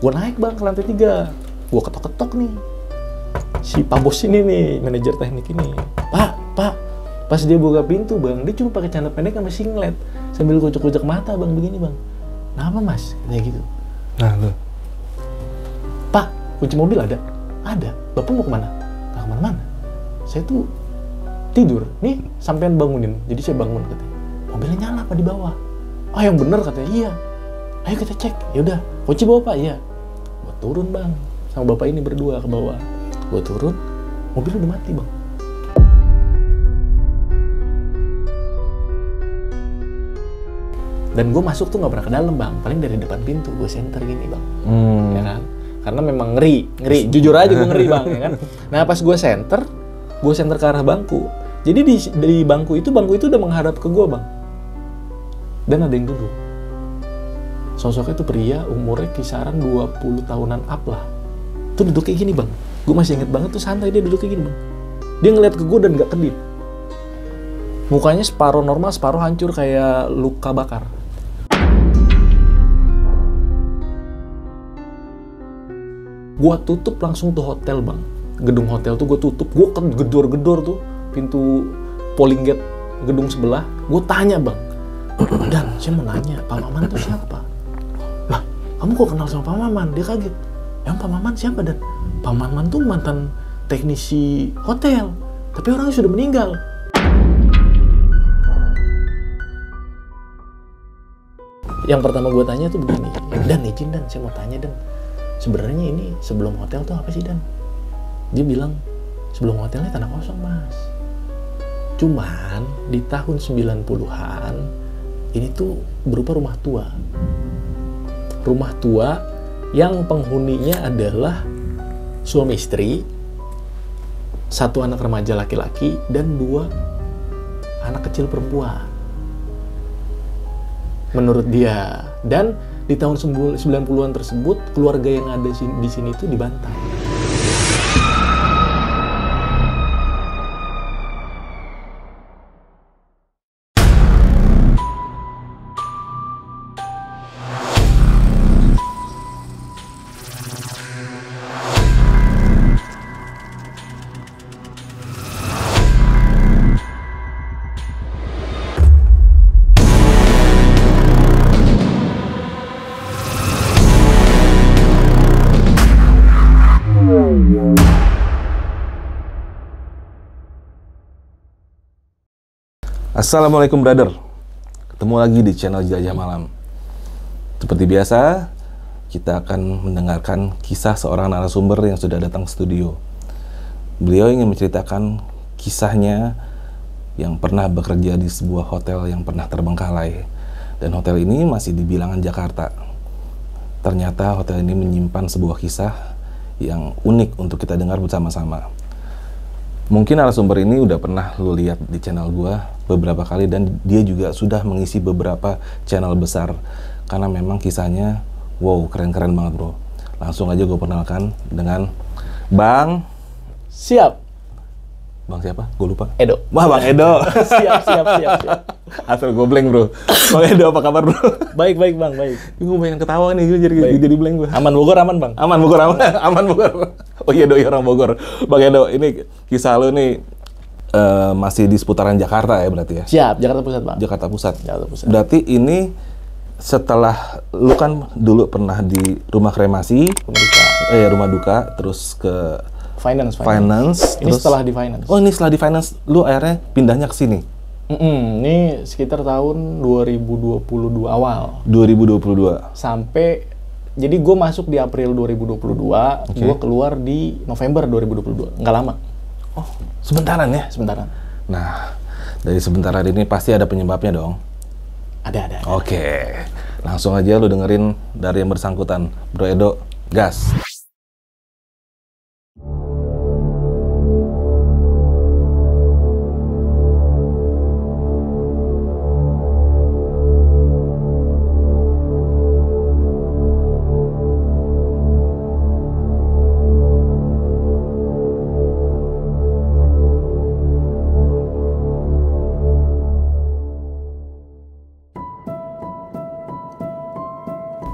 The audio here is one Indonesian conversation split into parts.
Gue naik bang ke lantai 3. Gue ketok-ketok nih. Si Pak Bos ini nih, manajer teknik ini. Pak. Pas dia buka pintu bang, dia cuma pakai celana pendek sama singlet. Sambil kucek-kucek mata bang, begini bang. Kenapa mas? Kayak gitu. Nah lu. Pak, kunci mobil ada? Ada. Bapak mau kemana? Nggak kemana-mana. Saya tuh tidur. Nih, sampean bangunin. Jadi saya bangun katanya. Mobilnya nyala apa di bawah? Ah yang bener katanya. Iya. Ayo kita cek. Yaudah, kunci bawa pak? Iya. Gue turun bang. Sama bapak ini berdua ke bawah. Gue turun, mobil udah mati bang. Dan gue masuk tuh nggak pernah ke dalam bang, paling dari depan pintu gue senter gini bang, ya kan? Karena memang ngeri, jujur aja gue ngeri bang, ya kan? Nah pas gue senter ke arah bangku, jadi di bangku itu udah menghadap ke gue bang, dan ada yang duduk. Sosoknya tuh pria, umurnya kisaran 20 tahunan up lah, tuh duduk kayak gini bang, gue masih inget banget tuh santai dia duduk kayak gini bang, dia ngeliat ke gue dan nggak kedip, mukanya separuh normal, separuh hancur kayak luka bakar. Gua tutup langsung tuh hotel bang, gedung hotel tuh gue tutup, gue kan gedor-gedor tuh pintu polling gate gedung sebelah, gue tanya bang, dan saya mau nanya Pak Maman tuh siapa? Lah kamu kok kenal sama Pak Maman? Dia kaget, yang Pak Maman siapa? Dan Pak Maman tuh mantan teknisi hotel, tapi orangnya sudah meninggal. Yang pertama gue tanya tuh begini, Dan izin Dan, saya mau tanya Dan, sebenarnya ini sebelum hotel tuh apa sih Dan? Dia bilang, sebelum hotelnya tanah kosong mas. Cuman di tahun 90-an, ini tuh berupa rumah tua. Rumah tua yang penghuninya adalah suami istri, 1 anak remaja laki-laki, dan 2 anak kecil perempuan. Menurut dia. Dan di tahun 90-an tersebut, keluarga yang ada di sini itu dibantai. Assalamualaikum brother, ketemu lagi di channel Jelajah Malam. Seperti biasa, kita akan mendengarkan kisah seorang narasumber yang sudah datang ke studio. Beliau ingin menceritakan kisahnya yang pernah bekerja di sebuah hotel yang pernah terbengkalai. Dan hotel ini masih di bilangan Jakarta. Ternyata hotel ini menyimpan sebuah kisah yang unik untuk kita dengar bersama-sama. Mungkin narasumber ini udah pernah lu lihat di channel gua beberapa kali, dan dia juga sudah mengisi beberapa channel besar karena memang kisahnya wow, keren-keren banget bro. Langsung aja gue perkenalkan dengan Bang. Siap. Bang siapa? Gue lupa. Edo. Wah Bang Edo. siap. Asal gue blank bro. Bang Edo apa kabar bro? Baik bang, baik. Gue pengen ketawa nih, gue jadi blank gue. Aman Bogor aman bang? Aman Bogor. Oh iya doi orang Bogor. Bang Edo, ini kisah lu nih masih di seputaran Jakarta ya berarti ya? Siap, Jakarta Pusat bang. Jakarta Pusat. Jakarta Pusat. Berarti ini setelah lu kan dulu pernah di rumah kremasi, rumah duka, terus ke Finance. Ini Terus, setelah di finance. Oh ini setelah di finance, lu akhirnya pindahnya ke sini? Ini sekitar tahun 2022 awal. 2022? Sampai, jadi gue masuk di April 2022, gue keluar di November 2022. Nggak lama. Oh, sementaran ya? Sementaran. Nah, dari sementaran ini pasti ada penyebabnya dong? Ada. Oke, langsung aja lu dengerin dari yang bersangkutan. Bro Edo, gas!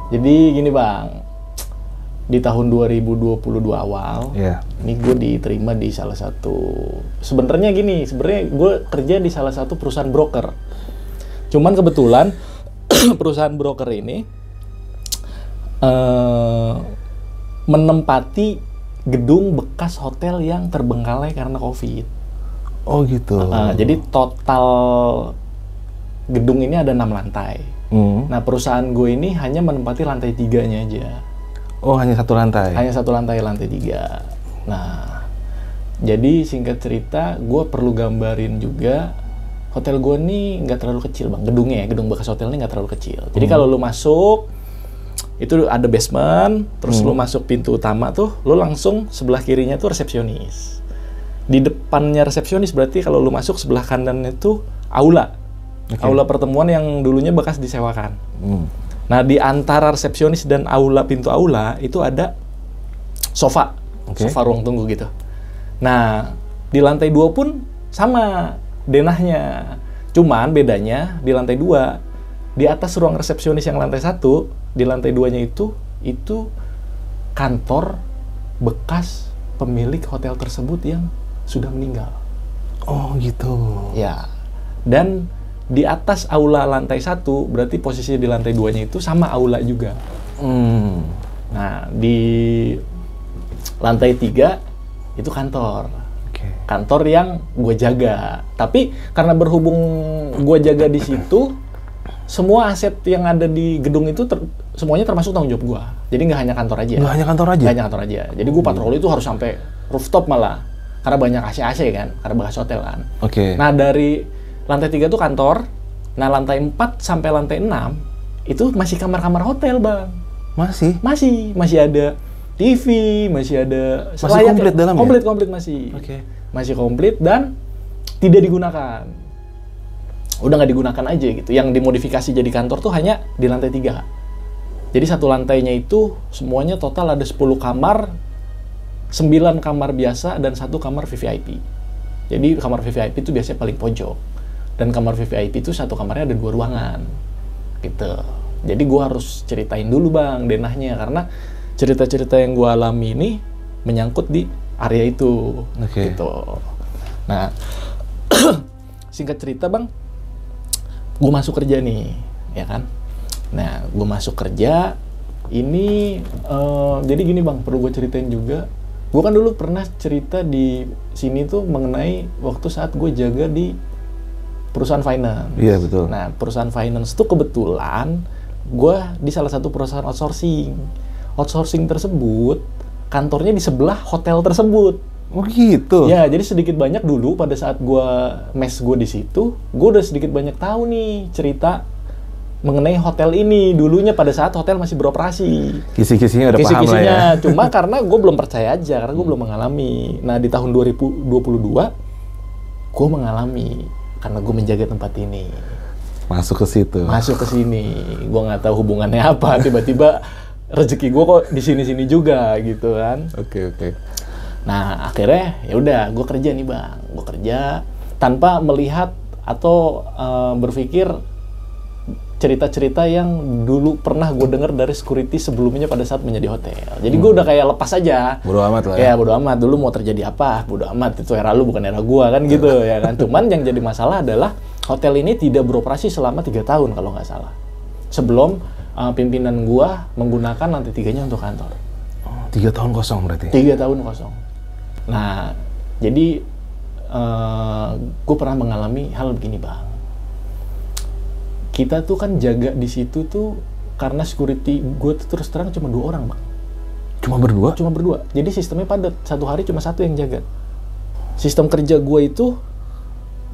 Jadi gini bang, di tahun 2022 awal, ini gue diterima di salah satu, sebenarnya gue kerja di salah satu perusahaan broker. Cuman kebetulan perusahaan broker ini menempati gedung bekas hotel yang terbengkalai karena COVID. Oh gitu. Jadi total gedung ini ada 6 lantai. Nah, perusahaan gue ini hanya menempati lantai 3-nya aja. Oh, hanya satu lantai? Hanya satu lantai, lantai 3. Nah, jadi singkat cerita, gue perlu gambarin juga, hotel gue nih nggak terlalu kecil bang, gedungnya ya, gedung bekas hotel ini nggak terlalu kecil. Jadi kalau lu masuk, itu ada basement, terus lu masuk pintu utama tuh, lu langsung sebelah kirinya tuh resepsionis. Di depannya resepsionis berarti kalau lu masuk sebelah kanannya tuh aula. Aula pertemuan yang dulunya bekas disewakan. Nah, di antara resepsionis dan aula, pintu aula, itu ada sofa. Sofa ruang tunggu gitu. Nah, di lantai 2 pun sama denahnya. Cuman bedanya di lantai 2, di atas ruang resepsionis yang lantai 1, di lantai 2-nya itu kantor bekas pemilik hotel tersebut yang sudah meninggal. Oh gitu. Ya. Dan di atas aula lantai 1, berarti posisinya di lantai 2-nya itu sama aula juga. Nah, di lantai 3 itu kantor. Kantor yang gue jaga. Tapi karena berhubung gue jaga di situ, semua aset yang ada di gedung itu semuanya termasuk tanggung jawab gue. Jadi nggak hanya kantor aja. Nggak hanya kantor aja? Nggak hanya kantor aja. Jadi gue patroli itu harus sampai rooftop malah. Karena banyak AC-AC kan, karena bekas hotel kan. Nah, dari lantai 3 itu kantor. Nah, lantai 4 sampai lantai 6 itu masih kamar-kamar hotel, Bang. Masih ada TV, masih ada masih komplit dalamnya? Komplit masih. Masih komplit dan tidak digunakan. Udah nggak digunakan aja gitu. Yang dimodifikasi jadi kantor tuh hanya di lantai 3. Jadi satu lantainya itu semuanya total ada 10 kamar, 9 kamar biasa dan 1 kamar VVIP. Jadi kamar VVIP itu biasanya paling pojok. Dan kamar VVIP itu satu kamarnya ada 2 ruangan. Gitu. Jadi gue harus ceritain dulu bang denahnya. Karena cerita-cerita yang gue alami ini menyangkut di area itu. Gitu. Nah, singkat cerita bang, gue masuk kerja nih. Ya kan? Nah, gue masuk kerja. Ini, jadi gini bang, perlu gue ceritain juga. Gue kan dulu pernah cerita di sini tuh mengenai waktu saat gue jaga di perusahaan finance. Iya betul. Nah, perusahaan finance tuh kebetulan gue di salah satu perusahaan outsourcing. Outsourcing tersebut kantornya di sebelah hotel tersebut. Oh gitu. Ya, jadi sedikit banyak dulu pada saat gue di situ, gue udah sedikit banyak tahu nih cerita mengenai hotel ini dulunya pada saat hotel masih beroperasi. Kisi-kisinya udah paham lah ya. Cuma karena gue belum percaya aja, karena gue belum mengalami. Nah, di tahun 2022 gue mengalami karena gue menjaga tempat ini. Masuk ke situ. Masuk ke sini. Gue nggak tahu hubungannya apa. Tiba-tiba rezeki gue kok di sini-sini juga gitu kan. Oke. Nah, akhirnya ya udah gue kerja nih bang. Gue kerja tanpa melihat atau berpikir cerita-cerita yang dulu pernah gue dengar dari security sebelumnya pada saat menjadi hotel. Jadi gue udah kayak lepas aja. Bodo amat lah ya. Ya bodo amat. Dulu mau terjadi apa, bodo amat. Itu era lu bukan era gue kan gitu ya kan. Cuman yang jadi masalah adalah hotel ini tidak beroperasi selama 3 tahun kalau nggak salah. Sebelum pimpinan gue menggunakan lantai 3-nya untuk kantor. 3 tahun kosong berarti? 3 tahun kosong. Nah, jadi gue pernah mengalami hal begini bang. Kita tuh kan jaga di situ tuh karena security gue tuh terus terang cuma 2 orang bang. Cuma berdua? Cuma berdua. Jadi sistemnya padat. Satu hari cuma 1 yang jaga. Sistem kerja gue itu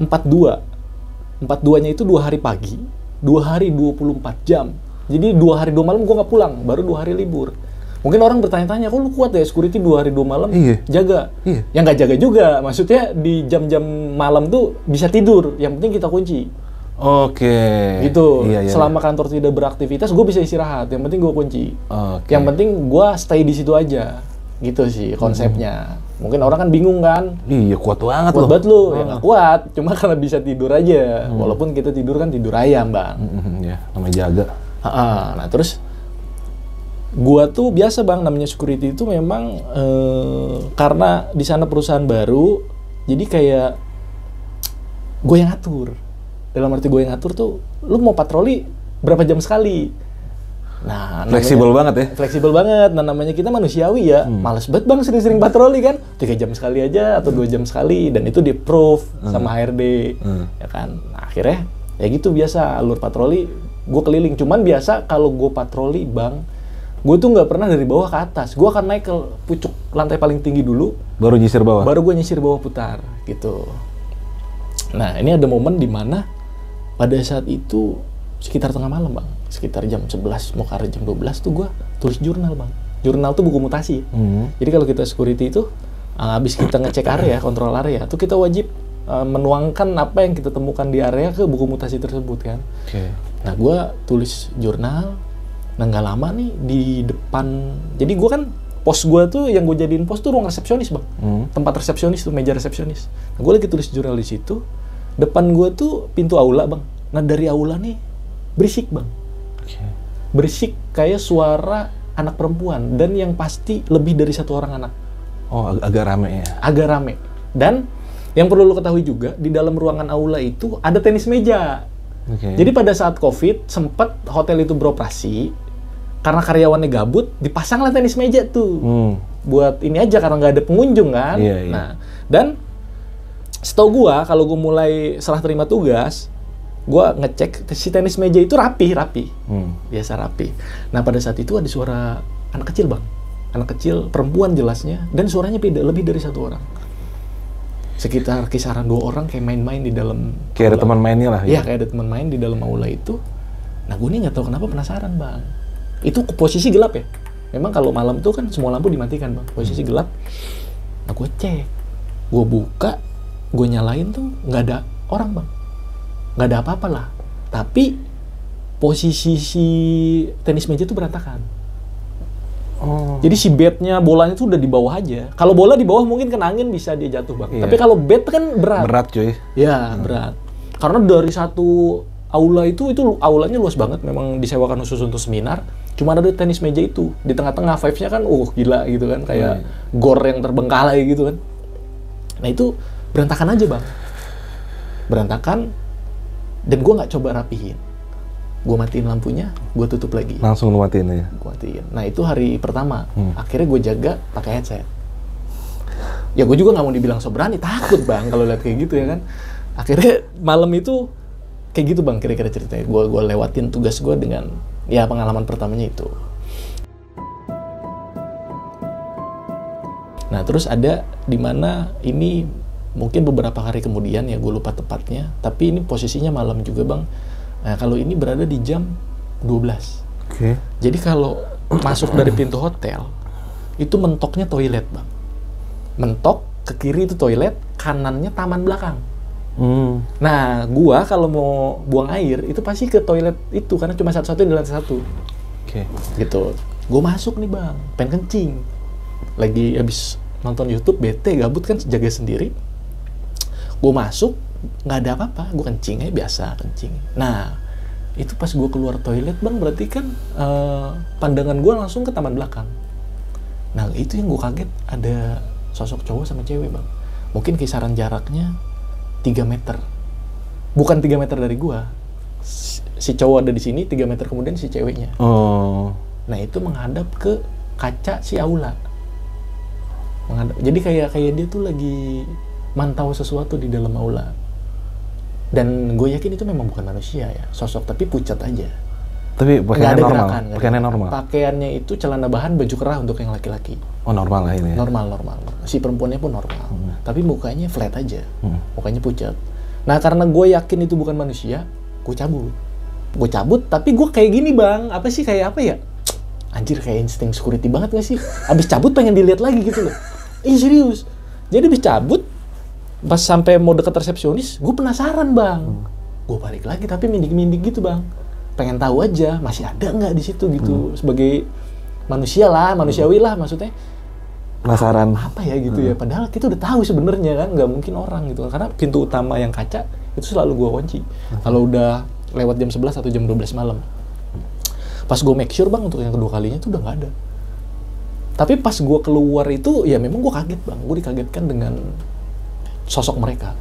4-2. 4-2-nya itu 2 hari pagi, 2 hari 24 jam. Jadi 2 hari 2 malam gue nggak pulang, baru 2 hari libur. Mungkin orang bertanya-tanya, kok lu kuat ya security 2 hari 2 malam jaga? Iya. Ya nggak jaga juga. Maksudnya di jam-jam malam tuh bisa tidur. Yang penting kita kunci. Oke. Gitu. Iya. Selama kantor tidak beraktivitas, gue bisa istirahat. Yang penting gue kunci. Yang penting gue stay di situ aja. Gitu sih konsepnya. Mungkin orang kan bingung kan. Iya, kuat banget kuat banget lu. Ya nggak kuat. Cuma karena bisa tidur aja. Walaupun kita tidur kan tidur ayam, bang. Ya, namanya jaga. Nah, terus Gua tuh biasa bang, namanya security itu memang karena di sana perusahaan baru, jadi kayak gue yang ngatur. Dalam arti gue yang ngatur tuh, lu mau patroli berapa jam sekali. Nah, Fleksibel banget ya? Fleksibel banget. Nah, namanya kita manusiawi ya. Males banget bang sering-sering patroli kan. 3 jam sekali aja atau 2 jam sekali. Dan itu di-approve sama HRD. Ya kan. Nah, akhirnya ya gitu biasa alur patroli. Gue keliling. Cuman biasa kalau gue patroli bang, gue tuh nggak pernah dari bawah ke atas. Gue akan naik ke pucuk lantai paling tinggi dulu. Baru nyisir bawah? Baru gue nyisir bawah putar. Gitu. Nah, ini ada momen di mana pada saat itu sekitar tengah malam bang, sekitar jam 11 mau ke arah jam 12 tuh gue tulis jurnal bang. Jurnal tuh buku mutasi. Jadi kalau kita security itu habis kita ngecek area, kontrol area, tuh kita wajib menuangkan apa yang kita temukan di area ke buku mutasi tersebut kan. Nah gue tulis jurnal. Nah nggak lama nih di depan, jadi gue kan pos gue tuh yang gue jadiin pos tuh ruang resepsionis bang, tempat resepsionis tuh, meja resepsionis. Nah, gue lagi tulis jurnal di situ. Depan gue tuh pintu aula bang. Nah dari aula nih berisik bang, berisik kayak suara anak perempuan dan yang pasti lebih dari 1 orang anak. Oh agak rame ya? Agak rame. Dan yang perlu lo ketahui juga di dalam ruangan aula itu ada tenis meja. Jadi pada saat COVID sempat hotel itu beroperasi karena karyawannya gabut, dipasanglah tenis meja tuh buat ini aja karena nggak ada pengunjung kan. Nah dan setahu gua kalau gua mulai serah terima tugas, gue ngecek si tenis meja itu rapi, biasa rapi. Nah pada saat itu ada suara anak kecil bang, anak kecil perempuan jelasnya, dan suaranya beda, lebih dari 1 orang. Sekitar kisaran 2 orang kayak main-main di dalam. Kayak ada teman mainnya lah. Iya kayak ada teman main di dalam aula itu. Nah gue nih nggak tahu kenapa penasaran bang. Itu posisi gelap ya. Memang kalau malam tuh kan semua lampu dimatikan bang, posisi gelap. Nah gue cek, gue buka, gue nyalain tuh nggak ada orang bang. Nggak ada apa-apa lah, tapi posisi si tenis meja itu berantakan. Jadi si bednya, bolanya tuh udah di bawah aja. Kalau bola di bawah mungkin kena angin bisa dia jatuh bang. Tapi kalau bed kan berat. Berat cuy. Ya berat. Karena dari satu aula itu aulanya luas banget. Memang disewakan khusus untuk seminar. Cuma ada tenis meja itu di tengah-tengah, vibes-nya kan gila gitu kan, kayak gor yang terbengkalai gitu kan. Nah itu berantakan aja bang. Berantakan. Dan gue nggak coba rapihin, gue matiin lampunya, gue tutup lagi. Langsung lu matiin ya? Gue matiin. Nah itu hari pertama, akhirnya gue jaga pakai headset. Ya gue juga nggak mau dibilang so berani, takut bang kalau lihat kayak gitu ya kan. Akhirnya malam itu kayak gitu bang, kira-kira ceritanya. Gue lewatin tugas gue dengan ya pengalaman pertamanya itu. Nah terus ada di mana ini mungkin beberapa hari kemudian ya, gue lupa tepatnya, tapi ini posisinya malam juga bang. Nah kalau ini berada di jam 12. Jadi kalau masuk dari pintu hotel itu mentoknya toilet bang. Mentok ke kiri itu toilet, kanannya taman belakang. Nah gua kalau mau buang air itu pasti ke toilet itu karena cuma satu-satunya di lantai 1. Gitu. Gue masuk nih bang, pengen kencing. Lagi habis nonton YouTube, bete, gabut kan, jaga sendiri. Gue masuk, nggak ada apa-apa, gue kencing aja biasa, kencing. Nah, itu pas gue keluar toilet bang, berarti kan pandangan gue langsung ke taman belakang. Nah, itu yang gue kaget, ada sosok cowok sama cewek bang. Mungkin kisaran jaraknya 3 meter. Bukan 3 meter dari gue. Si cowok ada di sini, 3 meter kemudian si ceweknya. Nah, itu menghadap ke kaca si aula. Jadi kayak dia tuh lagi mantau sesuatu di dalam aula. Dan gue yakin itu memang bukan manusia ya, sosok, tapi pucat aja. Tapi pakaiannya normal? Pakaiannya normal? Pakaiannya itu celana bahan, baju kerah untuk yang laki-laki. Oh normal lah ini ya? Normal. Si perempuannya pun normal. Tapi mukanya flat aja, mukanya pucat. Nah karena gue yakin itu bukan manusia, gue cabut. Tapi gue kayak gini bang, apa sih, kayak apa ya? Anjir, kayak insting security banget gak sih? Abis cabut pengen dilihat lagi gitu loh. Ih serius. Jadi abis cabut, pas sampai mau deket resepsionis, gue penasaran bang. Gue balik lagi tapi mindik-mindik gitu bang. Pengen tahu aja masih ada nggak di situ gitu. Sebagai manusia lah, manusiawi lah maksudnya. Penasaran. Apa ya gitu ya. Padahal kita udah tahu sebenarnya kan, nggak mungkin orang gitu. Karena pintu utama yang kaca itu selalu gue kunci. Kalau udah lewat jam 11 atau jam 12 malam. Pas gue make sure bang untuk yang kedua kalinya tuh udah nggak ada. Tapi pas gue keluar itu ya memang gue kaget bang, gue dikagetkan dengan sosok mereka.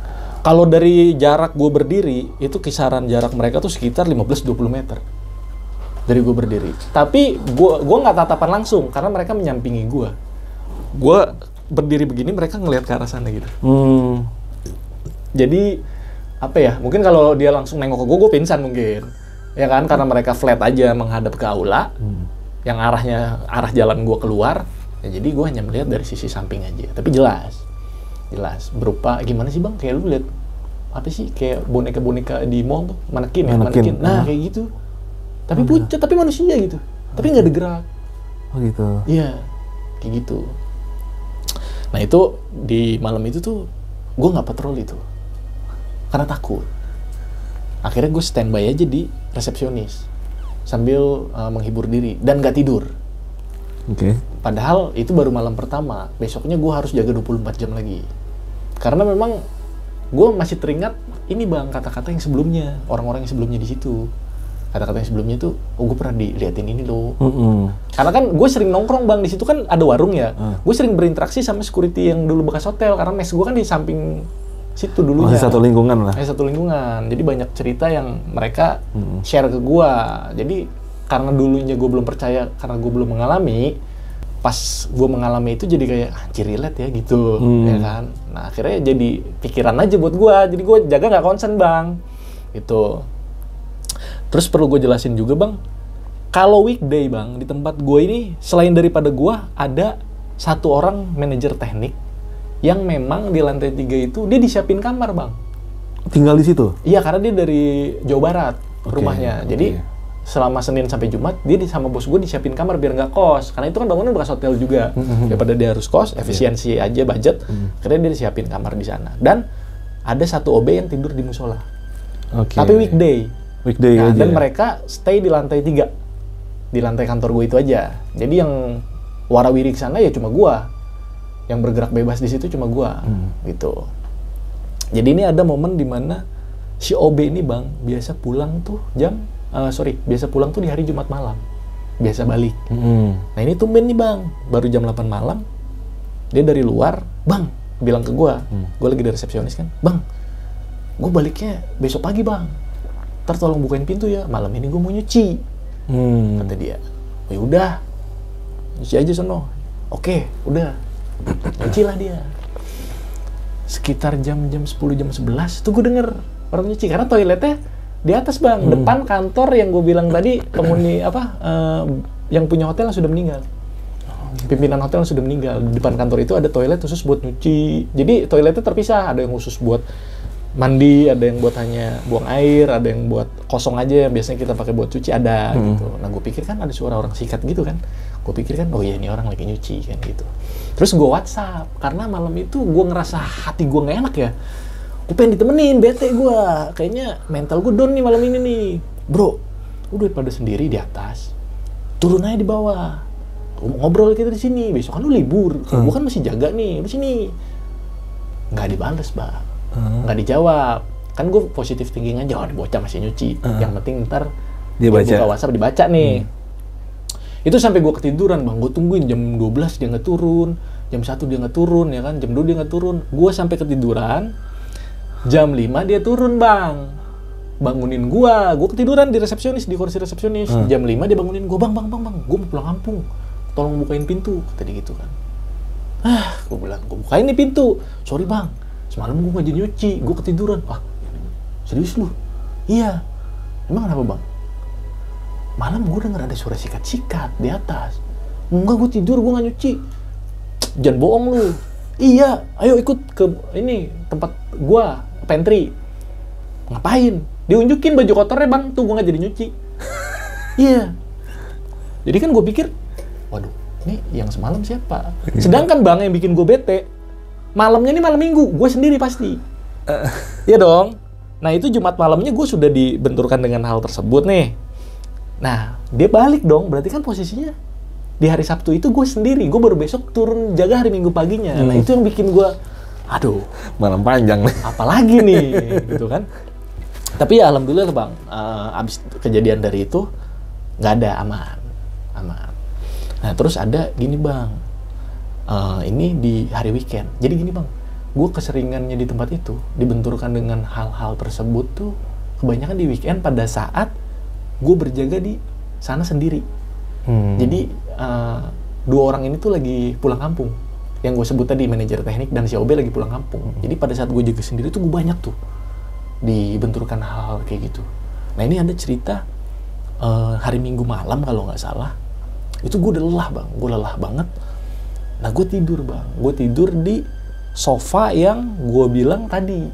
Kalau dari jarak gue berdiri itu kisaran jarak mereka tuh sekitar 15-20 meter dari gue berdiri. Tapi gue nggak tatapan langsung karena mereka menyampingi gue. Gue berdiri begini, mereka ngelihat ke arah sana gitu. Jadi apa ya? Mungkin kalau dia langsung nengok ke gue pingsan mungkin. Ya kan? Karena mereka flat aja menghadap ke aula. Yang arah jalan gue keluar. Ya jadi gue hanya melihat dari sisi samping aja. Tapi jelas berupa gimana sih bang? Kayak lu lihat apa sih? Kayak boneka-boneka di mall tuh, manekin. Nah kayak gitu. Tapi pucat, tapi manusia gitu. Tapi nggak ada gerak. Oh gitu. Iya, kayak gitu. Nah itu di malam itu tuh gue nggak patroli tuh, karena takut. Akhirnya gue standby aja di resepsionis sambil menghibur diri dan nggak tidur. Oke. Padahal itu baru malam pertama. Besoknya gue harus jaga 24 jam lagi. Karena memang gue masih teringat ini bang kata-kata yang sebelumnya, orang-orang yang sebelumnya di situ. Kata-kata yang sebelumnya tuh, oh gue pernah diliatin ini loh. Karena kan gue sering nongkrong bang, di situ kan ada warung ya. Gue sering berinteraksi sama security yang dulu bekas hotel, karena mes gue kan di samping situ dulunya. Masih satu lingkungan lah. Satu lingkungan. Jadi banyak cerita yang mereka share ke gue. Jadi karena dulunya gue belum percaya, karena gue belum mengalami, pas gue mengalami itu jadi kayak anjir relate ya gitu, ya kan. Nah akhirnya jadi pikiran aja buat gue, jadi gue jaga nggak concern bang, gitu. Terus perlu gue jelasin juga bang, kalau weekday bang di tempat gue ini selain daripada gue ada satu orang manajer teknik yang memang di lantai 3 itu dia disiapin kamar bang. Tinggal di situ? Iya karena dia dari Jawa Barat rumahnya, jadi selama Senin sampai Jumat dia sama bos gue disiapin kamar biar nggak kos, karena itu kan bangunan bekas hotel juga. Daripada dia harus kos, efisiensi aja budget, karena dia disiapin kamar di sana. Dan ada satu OB yang tidur di musola, tapi weekday nah, aja. Dan mereka stay di lantai 3, di lantai kantor gue itu aja. Jadi yang warawiri sana ya cuma gue, yang bergerak bebas di situ cuma gue, gitu. Jadi ini ada momen dimana si OB ini bang biasa pulang tuh biasa pulang tuh di hari Jumat malam, biasa balik. Nah ini tumben nih bang, baru jam 8 malam, dia dari luar, bang, bilang ke gue lagi di resepsionis kan, bang, gue baliknya besok pagi bang, ntar tolong bukain pintu ya, malam ini gue mau nyuci, kata dia. Oh yaudah, nyuci aja sono. Oke, udah, nyuci lah dia. Sekitar jam 10, jam 11, tuh gue denger orang nyuci, karena toiletnya di atas bang, depan kantor yang gue bilang tadi, penghuni yang punya hotel yang sudah meninggal. Pimpinan hotel yang sudah meninggal. Di depan kantor itu ada toilet khusus buat nyuci. Jadi toiletnya terpisah, ada yang khusus buat mandi, ada yang buat hanya buang air, ada yang buat kosong aja yang biasanya kita pakai buat cuci, ada gitu. Nah gue pikir kan ada suara orang sikat gitu kan. Gue pikir kan, oh iya ini orang lagi nyuci kan gitu. Terus gue WhatsApp, karena malam itu gue ngerasa hati gue nggak enak ya. Gue pengen ditemenin, bete gue. Kayaknya mental gue down nih malam ini nih. Bro, udah pada sendiri di atas. Turun aja di bawah. Ngobrol kita di sini. Besok kan lu libur. Gue kan masih jaga nih di sini. Nggak dibales, Bang. Nggak dijawab. Kan gue positif thinking aja. Oh, bocah masih nyuci. Yang penting ntar dia buka WhatsApp dibaca nih. Itu sampai gue ketiduran, Bang. Gue tungguin jam 12 dia nggak turun. Jam 1 dia nggak turun, ya kan. Jam 2 dia nggak turun. Gue sampai ketiduran. Jam 5 dia turun, Bang. Bangunin gua ketiduran di resepsionis, di kursi resepsionis. Jam 5 dia bangunin gua, Bang, gua mau pulang kampung. Tolong bukain pintu, kata dia gitu kan. Gua bilang, gua bukain nih pintu. Sorry, Bang, semalam gua nggak jadi nyuci, gua ketiduran. Serius lu? Iya. Emang kenapa, Bang? Malam gua denger ada suara sikat-sikat di atas. Enggak, gua tidur, gua nggak nyuci. Jangan bohong lu. Iya, ayo ikut ke ini tempat gua, pantry. Ngapain? Diunjukin baju kotornya, Bang, tuh gua nggak jadi nyuci. Iya. Jadi kan gue pikir, waduh, ini yang semalam siapa? Sedangkan Bang yang bikin gue bete, malamnya ini malam minggu, gue sendiri pasti. Iya dong. Nah itu Jumat malamnya gue sudah dibenturkan dengan hal tersebut nih. Nah dia balik dong, berarti kan posisinya di hari Sabtu itu gue sendiri, gue baru besok turun jaga hari Minggu paginya. Nah itu yang bikin gue, aduh, malam panjang nih. Apalagi nih, gitu kan. Tapi ya alhamdulillah Bang, abis kejadian dari itu, nggak ada, aman. Nah terus ada gini bang, ini di hari weekend. Jadi gini bang, gue keseringannya di tempat itu dibenturkan dengan hal-hal tersebut tuh kebanyakan di weekend pada saat gue berjaga di sana sendiri. Jadi 2 orang ini tuh lagi pulang kampung. Yang gue sebut tadi, manajer teknik dan si OB lagi pulang kampung. Jadi pada saat gue jaga sendiri tuh gue banyak tuh dibenturkan hal-hal kayak gitu. Nah ini ada cerita hari Minggu malam kalau nggak salah. Itu gue udah lelah bang, gue lelah banget. Nah gue tidur bang, gue tidur di sofa yang gue bilang tadi,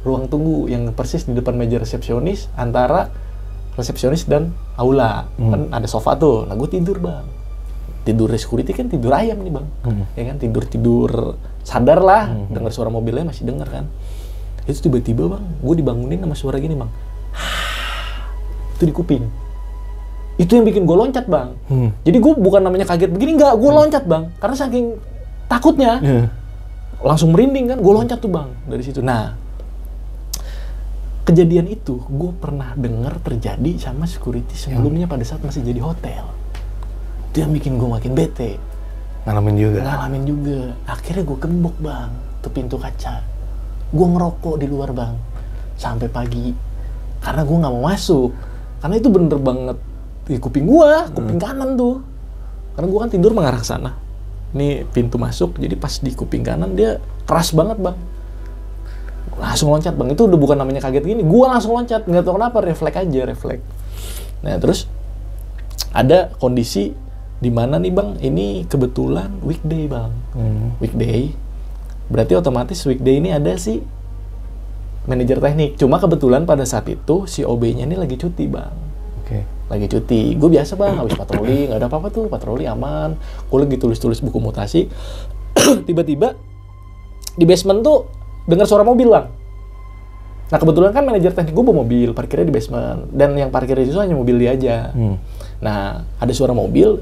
ruang tunggu yang persis di depan meja resepsionis antara resepsionis dan aula. Kan ada sofa tuh, nah gue tidur bang. Tidur security kan tidur ayam nih bang, ya kan tidur sadar lah, dengar suara mobilnya masih dengar kan. Itu tiba-tiba bang, gue dibangunin sama suara gini bang, itu di kuping. Itu yang bikin gue loncat bang. Jadi gue bukan namanya kaget begini, enggak, gue loncat bang, karena saking takutnya, langsung merinding kan, gue loncat tuh bang dari situ. Nah, kejadian itu gue pernah dengar terjadi sama security sebelumnya pada saat masih jadi hotel. Itu yang bikin gue makin bete. Ngalamin juga. Akhirnya gue gembok bang, tuh pintu kaca. Gue ngerokok di luar bang, sampai pagi. Karena gue nggak mau masuk. Karena itu bener banget di kuping gue, kuping kanan tuh. Karena gue kan tidur mengarah ke sana. Ini pintu masuk, jadi pas di kuping kanan dia keras banget bang. Langsung loncat bang, itu udah bukan namanya kaget gini. Gue langsung loncat, nggak tahu kenapa, refleks. Nah terus ada kondisi di mana nih bang, ini kebetulan weekday bang. Weekday, berarti otomatis weekday ini ada si manajer teknik. Cuma kebetulan pada saat itu si OB-nya ini lagi cuti bang. Lagi cuti. Gue biasa bang, habis patroli, nggak ada apa-apa tuh, patroli aman. Gue lagi tulis-tulis buku mutasi. Tiba-tiba di basement tuh dengar suara mobil bang. Nah kebetulan kan manajer teknik gue bawa mobil, parkirnya di basement. Dan yang parkir di situ hanya mobil dia aja. Nah ada suara mobil.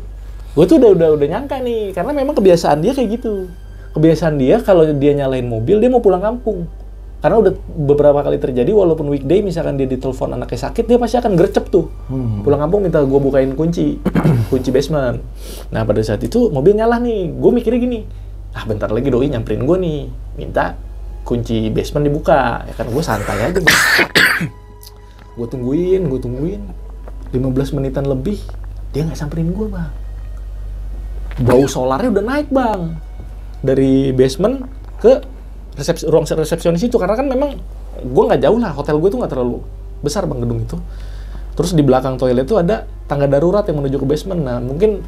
Gue tuh udah nyangka nih, karena memang kebiasaan dia kayak gitu. Kebiasaan dia kalau dia nyalain mobil, dia mau pulang kampung. Karena udah beberapa kali terjadi, walaupun weekday, misalkan dia ditelepon anaknya sakit, dia pasti akan gercep tuh. Pulang kampung minta gue bukain kunci basement. Nah pada saat itu mobil nyala nih, gue mikirnya gini, bentar lagi doi nyamperin gue nih, minta kunci basement dibuka. Ya kan gue santai aja. Gue tungguin, 15 menitan lebih, dia nggak samperin gue bang. Bau solarnya udah naik bang, dari basement ke ruang resepsionis itu, karena kan memang gue nggak jauh lah, hotel gue tuh nggak terlalu besar bang gedung itu. Terus di belakang toilet itu ada tangga darurat yang menuju ke basement. Nah mungkin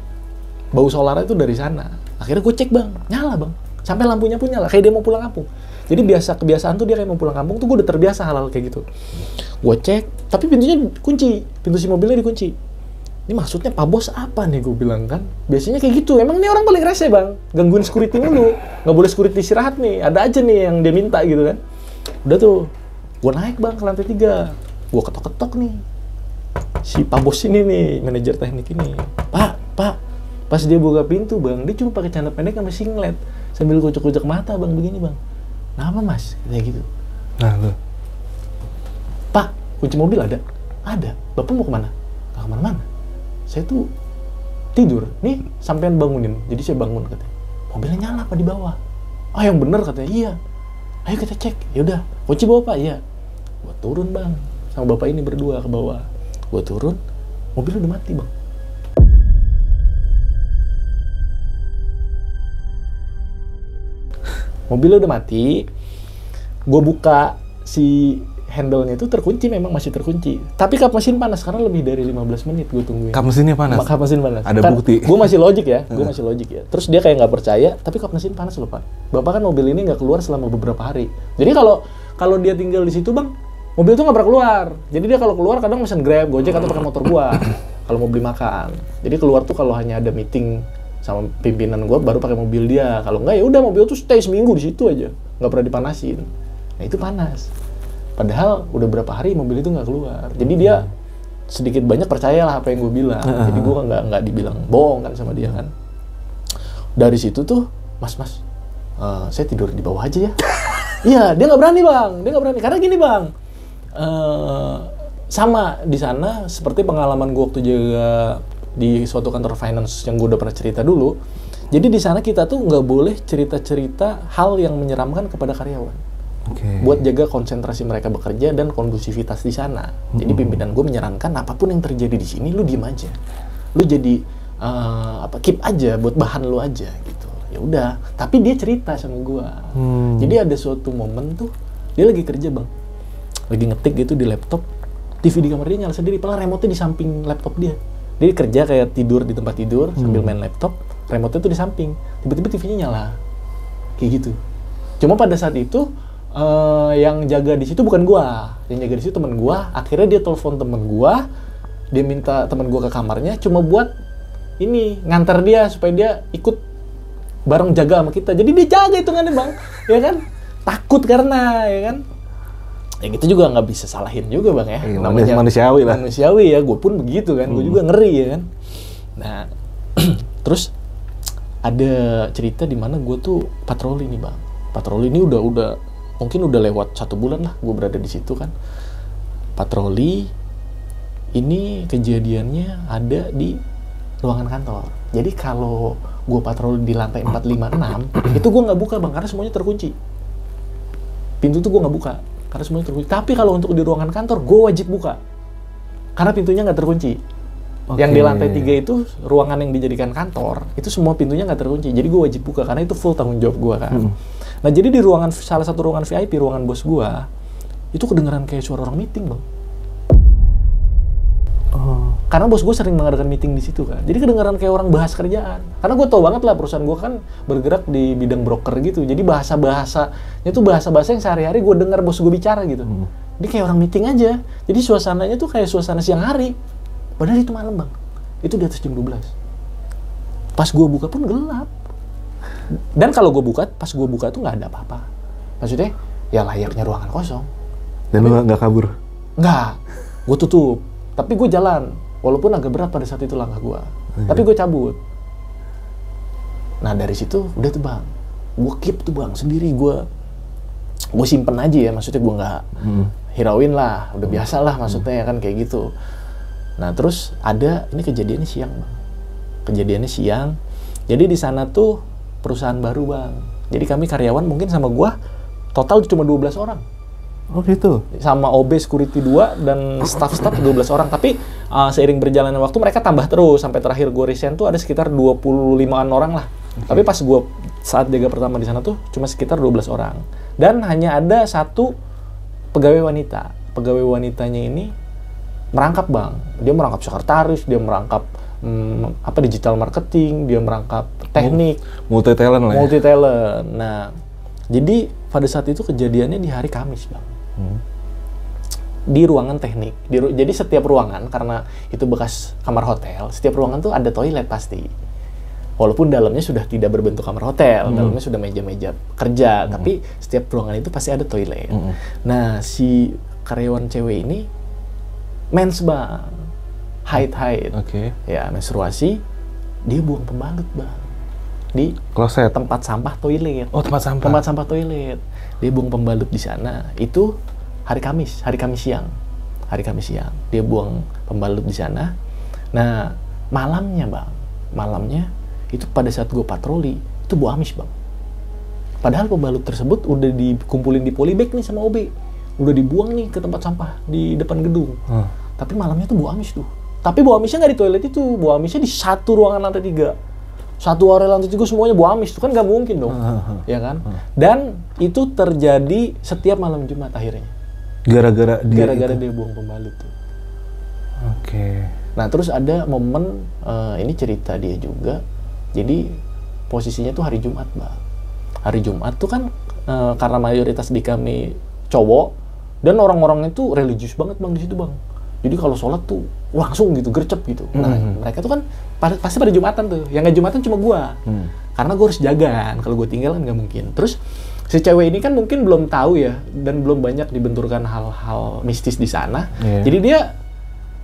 bau solarnya itu dari sana. Akhirnya gue cek bang, nyala bang, sampai lampunya pun nyala, kayak dia mau pulang kampung. Jadi kebiasaan tuh dia kayak mau pulang kampung tuh, gue udah terbiasa hal-hal kayak gitu. Gue cek, tapi pintunya kunci, pintu si mobilnya dikunci. Ini maksudnya Pak Bos apa nih, gue bilang kan. Biasanya kayak gitu, emang ini orang paling rese bang, gangguin security mulu. Nggak boleh security istirahat nih, ada aja nih yang dia minta gitu kan. Udah tuh, gue naik bang ke lantai 3. Gue ketok-ketok nih. Si Pak Bos ini nih, manajer teknik ini. Pak, pas dia buka pintu bang, dia cuma pakai celana pendek sama singlet. Sambil kucek-kucek mata bang, begini bang. Kenapa mas? Kayak gitu. Nah lu. Pak, kunci mobil ada? Ada. Bapak mau kemana? Nggak kemana-mana. Saya tuh tidur, nih sampean bangunin. Jadi saya bangun katanya. Mobilnya nyala apa di bawah? Yang bener katanya, iya. Ayo kita cek. Yaudah, kunci bawa pak, iya. Gua turun bang, sama bapak ini berdua ke bawah. Gua turun, mobilnya udah mati bang. Mobilnya udah mati. Gua buka si handle-nya itu terkunci, memang masih terkunci. Tapi kap mesin panas karena lebih dari 15 menit gue tungguin. Kap mesinnya panas? Kap mesin panas. Ada bukti? Gue masih logik ya, Terus dia kayak nggak percaya, tapi kap mesin panas loh pak. Bapak kan mobil ini nggak keluar selama beberapa hari. Jadi kalau dia tinggal di situ bang, mobil itu nggak pernah keluar. Jadi dia kalau keluar kadang mesen Grab, Gojek atau pakai motor gua. Kalau mau beli makan. Jadi keluar tuh kalau hanya ada meeting sama pimpinan gua baru pakai mobil dia. Kalau nggak ya udah mobil tuh stay seminggu di situ aja, nggak pernah dipanasin. Nah itu panas. Padahal udah berapa hari mobil itu nggak keluar. Jadi dia sedikit banyak percayalah apa yang gue bilang. Jadi gue nggak dibilang bohong kan sama dia kan. Dari situ tuh, mas, saya tidur di bawah aja ya. Iya, dia nggak berani bang. Karena gini bang, sama di sana seperti pengalaman gue waktu jaga di suatu kantor finance yang gue udah pernah cerita dulu. Jadi di sana kita tuh nggak boleh cerita-cerita hal yang menyeramkan kepada karyawan. Buat jaga konsentrasi mereka bekerja dan kondusivitas di sana. Jadi pimpinan gue menyarankan apapun yang terjadi di sini lu diem aja. Lu jadi keep aja buat bahan lu aja gitu. Ya udah, tapi dia cerita sama gua. Jadi ada suatu momen tuh dia lagi kerja bang, lagi ngetik gitu di laptop, TV di kamar dia nyala sendiri, padahal remote-nya di samping laptop dia. Dia kerja kayak tidur di tempat tidur sambil main laptop, remote-nya tuh di samping, tiba-tiba TV-nya nyala, kayak gitu. Cuma pada saat itu yang jaga di situ bukan gua, yang jaga di situ teman gua. Akhirnya dia telepon teman gua, dia minta teman gua ke kamarnya, cuma buat ini ngantar dia supaya dia ikut bareng jaga sama kita. Jadi dia jaga hitungannya bang, ya kan? Takut karena, ya kan? Ya gitu juga nggak bisa salahin juga bang ya. Namanya manusiawi lah. Manusiawi ya, gue pun begitu kan. Gue juga ngeri ya kan. Nah, terus ada cerita di mana gue tuh patroli nih bang. Patroli ini udah mungkin udah lewat 1 bulan lah gue berada di situ kan. Patroli ini kejadiannya ada di ruangan kantor. Jadi kalau gue patroli di lantai 4, 5, 6, itu gue nggak buka bang, karena semuanya terkunci. Pintu tuh gue nggak buka, karena semuanya terkunci. Tapi kalau untuk di ruangan kantor, gue wajib buka. Karena pintunya nggak terkunci. Yang di lantai 3 itu, ruangan yang dijadikan kantor, itu semua pintunya nggak terkunci. Jadi gue wajib buka, karena itu full tanggung jawab gue kan. Nah jadi di salah satu ruangan VIP, ruangan bos gue, itu kedengeran kayak suara orang meeting bang. Karena bos gue sering mengadakan meeting di situ kan, jadi kedengaran kayak orang bahas kerjaan. Karena gue tau banget lah perusahaan gue kan bergerak di bidang broker gitu, jadi bahasa-bahasanya tuh bahasa-bahasa yang sehari-hari gue dengar bos gue bicara gitu. Jadi kayak orang meeting aja, jadi suasananya tuh kayak suasana siang hari. Padahal itu malam bang, itu di atas jam 12. Pas gue buka pun gelap. Dan kalau pas gue buka tuh nggak ada apa-apa. Maksudnya ya layaknya ruangan kosong. Dan lu nggak kabur? Nggak, gue tutup. Tapi gue jalan, walaupun agak berat pada saat itu langkah gue. Tapi gue cabut. Nah dari situ udah tuh bang, gue keep tuh bang sendiri, gue simpen aja ya, maksudnya gue nggak hirauin lah, udah biasa lah maksudnya ya kan kayak gitu. Nah terus ini kejadiannya siang bang, kejadiannya siang. Jadi di sana tuh perusahaan baru bang, jadi kami karyawan mungkin sama gue total cuma 12 orang. Oh gitu? Sama OB security 2 dan staff-staff 12 orang. Tapi seiring berjalannya waktu mereka tambah terus. Sampai terakhir gue resign tuh ada sekitar 25-an orang lah. Tapi pas gue saat jaga pertama di sana tuh cuma sekitar 12 orang. Dan hanya ada 1 pegawai wanita. Pegawai wanitanya ini merangkap bang. Dia merangkap sekretaris, dia merangkap digital marketing, dia merangkap teknik. Multi talent lah ya? Multi talent. Nah, jadi pada saat itu kejadiannya di hari Kamis bang. Di ruangan teknik. Jadi setiap ruangan, karena itu bekas kamar hotel, setiap ruangan tuh ada toilet pasti. Walaupun dalamnya sudah tidak berbentuk kamar hotel, dalamnya sudah meja-meja kerja, tapi setiap ruangan itu pasti ada toilet. Nah, si karyawan cewek ini mens bang, haid. Ya, menstruasi, dia buang pembalut bang. Di kloset, tempat sampah toilet. Oh, tempat sampah toilet. Dia buang pembalut di sana. Itu hari Kamis siang. Dia buang pembalut di sana. Nah, malamnya itu pada saat gue patroli, itu bau amis bang. Padahal pembalut tersebut udah dikumpulin di polybag nih sama OB. Udah dibuang nih ke tempat sampah di depan gedung. Tapi malamnya tuh bau amis tuh. Tapi bau amisnya nggak di toilet itu, bau amisnya di satu ruangan lantai 3. Satu area lantai 3 semuanya bau amis, itu kan nggak mungkin dong, ya kan? Dan itu terjadi setiap malam Jumat akhirnya. Gara-gara dia buang pembalut tuh. Nah terus ada momen, ini cerita dia juga. Jadi posisinya tuh hari Jumat bang. Hari Jumat tuh kan karena mayoritas di kami cowok dan orang-orang itu religius banget bang di situ bang. Jadi kalau sholat tuh langsung gitu, gercep gitu. Nah, mereka tuh kan pasti pada Jumatan tuh. Yang nggak Jumatan cuma gua. Karena gua harus jaga kan. Kalau gua tinggal kan nggak mungkin. Terus si cewek ini kan mungkin belum tahu ya, dan belum banyak dibenturkan hal-hal mistis di sana. Jadi dia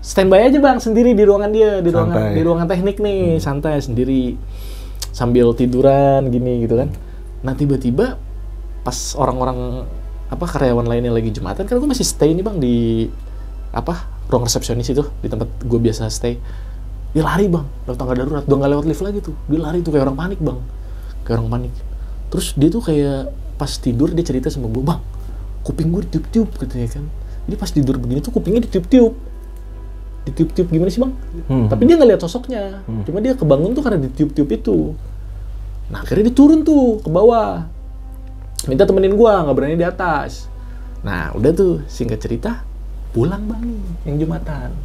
standby aja bang, sendiri di ruangan dia, di ruangan teknik nih, santai sendiri sambil tiduran gini gitu kan. Nah tiba-tiba pas orang-orang karyawan lainnya lagi Jumatan, kan gua masih stay nih bang di ruang resepsionis itu di tempat gue biasa stay. Dia lari bang, lewat tangga darurat, udah nggak lewat lift lagi tuh. Dia lari tuh kayak orang panik bang, kayak orang panik. Terus dia tuh kayak pas tidur dia cerita sama gue, bang, kuping gue ditiup-tiup katanya kan. Jadi pas tidur begini tuh kupingnya ditiup-tiup gimana sih bang? Tapi dia nggak lihat sosoknya, cuma dia kebangun tuh karena ditiup-tiup itu. Nah akhirnya dia turun tuh ke bawah, minta temenin gue, nggak berani di atas. Nah udah tuh singkat cerita, pulang bang yang Jumatan.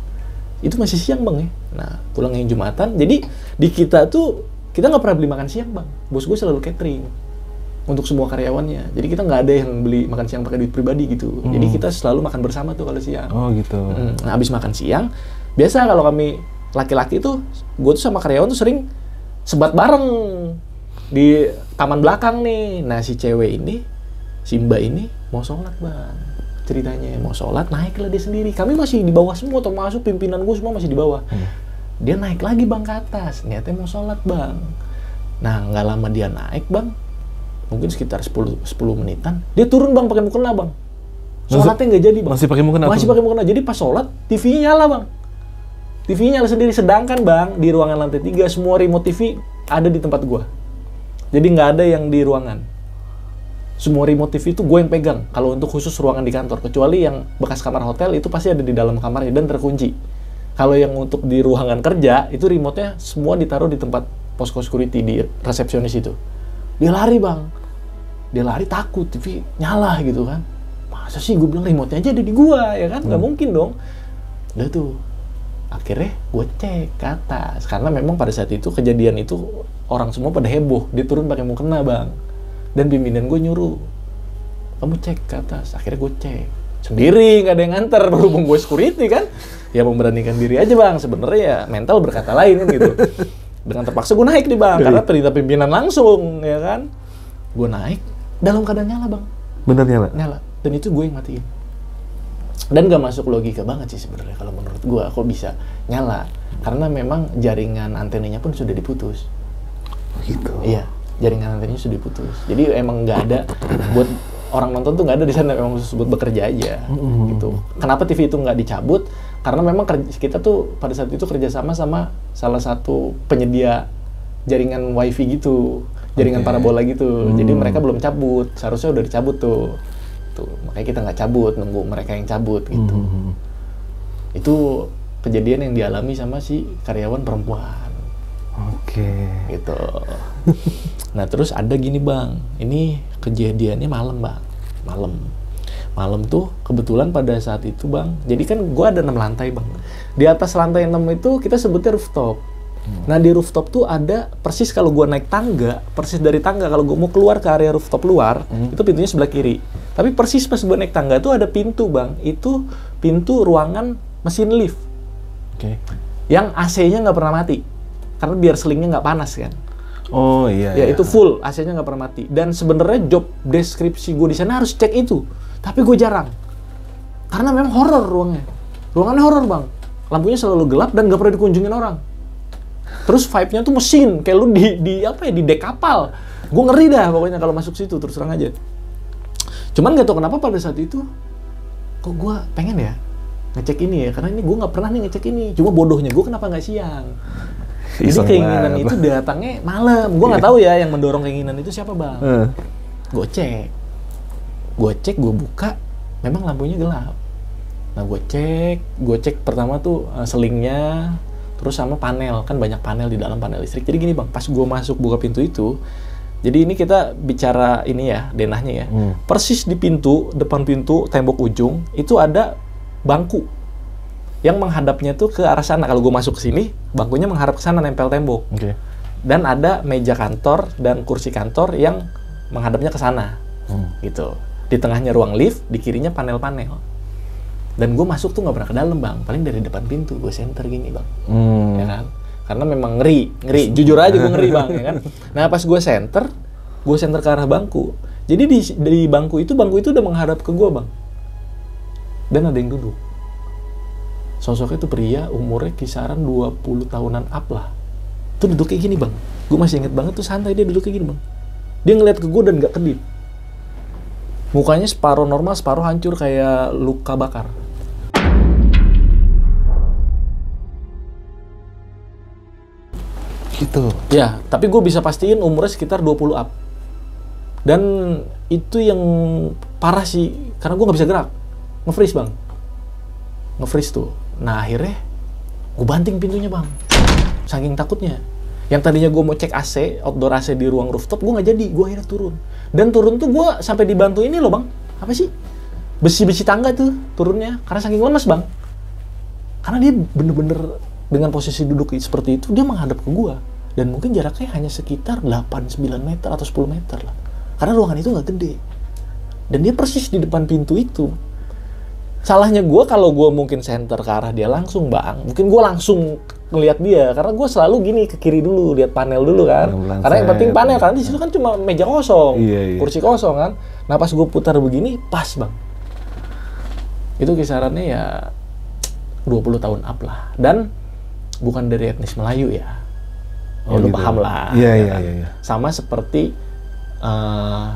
Itu masih siang bang ya. Nah pulang yang Jumatan, jadi di kita tuh kita nggak pernah beli makan siang bang. Bos gue selalu catering untuk semua karyawannya. Jadi kita nggak ada yang beli makan siang pakai duit pribadi gitu. Jadi kita selalu makan bersama tuh kalau siang. Oh gitu. Nah abis makan siang, biasa kalau kami laki-laki tuh, gue tuh sama karyawan tuh sering sebat bareng di taman belakang nih. Nah si cewek ini, si Mbak ini mau sholat bang. Ceritanya mau sholat, naiklah dia sendiri. Kami masih di bawah semua, termasuk pimpinan gue semua masih di bawah. Dia naik lagi bang ke atas, niatnya mau sholat bang. Nah nggak lama dia naik bang, mungkin sekitar 10 menitan, dia turun bang pakai mukena bang. Sholatnya nggak jadi bang. Masih pakai mukena? Masih pakai mukena. Jadi pas sholat, TV-nya nyala bang. TV-nya nyala sendiri. Sedangkan bang di ruangan lantai 3 semua remote TV ada di tempat gua. Jadi nggak ada yang di ruangan. Semua remote TV itu gue yang pegang kalau untuk khusus ruangan di kantor, kecuali yang bekas kamar hotel itu pasti ada di dalam kamarnya dan terkunci. Kalau yang untuk di ruangan kerja itu remote-nya semua ditaruh di tempat posko security di resepsionis itu. Dia lari bang, dia lari takut TV nyala gitu kan. Masa sih gue bilang remote-nya aja ada di gua ya kan, nggak mungkin dong. Udah tuh akhirnya gue cek ke atas karena memang pada saat itu kejadian itu orang semua pada heboh, dia turun pakai mukena bang. Dan pimpinan gue nyuruh, kamu cek ke atas. Akhirnya gue cek sendiri, nggak ada yang nganter. Berhubung gue security kan, ya memberanikan diri aja bang. Sebenarnya ya mental berkata lain kan gitu. Dengan terpaksa gue naik nih bang, karena perintah pimpinan langsung ya kan. Gue naik dalam keadaan nyala bang. Bener nyala? Nyala. Dan itu gue yang matiin. Dan gak masuk logika banget sih sebenarnya kalau menurut gue kok bisa nyala. Karena memang jaringan antenanya pun sudah diputus. Gitu. Iya. Jaringan antenanya sudah diputus. Jadi emang nggak ada buat orang nonton tuh nggak ada di sana, memang khusus buat bekerja aja gitu. Kenapa TV itu nggak dicabut? Karena memang kita tuh pada saat itu kerjasama sama salah satu penyedia jaringan wifi gitu, jaringan parabola gitu. Jadi mereka belum cabut, seharusnya udah dicabut tuh. Makanya kita nggak cabut, nunggu mereka yang cabut gitu. Itu kejadian yang dialami sama si karyawan perempuan. Gitu. Nah terus ada gini bang, ini kejadiannya malam bang, malam tuh kebetulan pada saat itu bang, jadi kan gue ada 6 lantai bang, di atas lantai 6 itu kita sebutnya rooftop. Nah di rooftop tuh ada persis kalau gue naik tangga, persis dari tangga kalau gue mau keluar ke area rooftop luar, itu pintunya sebelah kiri. Tapi persis pas gue naik tangga tuh ada pintu bang, itu pintu ruangan mesin lift, yang AC-nya nggak pernah mati. Karena biar selingnya nggak panas kan. Oh iya. Ya itu full, AC-nya nggak pernah mati. Dan sebenarnya job deskripsi gue di sana harus cek itu, tapi gue jarang. Karena memang horor ruangnya. Ruangannya horor bang. Lampunya selalu gelap dan nggak pernah dikunjungin orang. Terus vibe-nya tuh mesin, kayak lu di dek kapal. Gue ngeri dah pokoknya kalau masuk situ, terus terang aja. Cuman nggak tahu kenapa pada saat itu, kok gue pengen ya ngecek ini ya, karena ini gue nggak pernah nih ngecek ini. Cuma bodohnya gue kenapa nggak siang? Jadi keinginan itu datangnya malam. Gue nggak tahu ya yang mendorong keinginan itu siapa bang. Gue cek, gue buka, memang lampunya gelap. Nah gue cek pertama tuh selingnya, terus sama panel, kan banyak panel di dalam, panel listrik. Jadi gini bang, pas gue masuk buka pintu itu, jadi ini kita bicara ini ya, denahnya ya. Persis di pintu, depan pintu, tembok ujung, itu ada bangku yang menghadapnya tuh ke arah sana. Kalau gue masuk ke sini, bangkunya menghadap ke sana, nempel tembok. Dan ada meja kantor dan kursi kantor yang menghadapnya ke sana. Gitu. Di tengahnya ruang lift, di kirinya panel-panel. Dan gue masuk tuh nggak pernah ke dalam bang, paling dari depan pintu gue senter gini bang, ya kan? Karena memang ngeri. Jujur aja gue ngeri bang, ya kan? Nah pas gue senter ke arah bangku. Jadi di bangku itu udah menghadap ke gue bang. Dan ada yang duduk. Sosoknya tuh pria, umurnya kisaran 20 tahunan up lah. Tuh duduk kayak gini bang. Gue masih inget banget tuh, santai dia duduk kayak gini bang. Dia ngeliat ke gue dan gak kedip. Mukanya separuh normal, separuh hancur kayak luka bakar. gitu. Ya, tapi gue bisa pastiin umurnya sekitar 20 up. Dan itu yang parah sih, karena gue nggak bisa gerak. Nge-freeze bang. Nge-freeze tuh. Nah akhirnya gue banting pintunya bang. Saking takutnya. Yang tadinya gue mau cek AC, outdoor AC di ruang rooftop, gue nggak jadi. Gue akhirnya turun. Dan turun tuh gue sampai dibantu ini loh bang. Apa sih? Besi-besi tangga tuh turunnya. Karena saking lemes bang. Karena dia bener-bener dengan posisi duduk seperti itu, dia menghadap ke gue. Dan mungkin jaraknya hanya sekitar 8-9 meter atau 10 meter lah. Karena ruangan itu nggak gede. Dan dia persis di depan pintu itu. Salahnya gue kalau gue mungkin center ke arah dia langsung bang. Mungkin gue langsung ngelihat dia. Karena gue selalu gini ke kiri dulu, lihat panel dulu kan. Karena yang penting panel, karena di situ kan cuma meja kosong, kursi kosong kan. Nah pas gue putar begini, pas bang. Itu kisarannya ya 20 tahun up lah. Dan bukan dari etnis Melayu ya. Ya lu paham lah. Iya. Sama seperti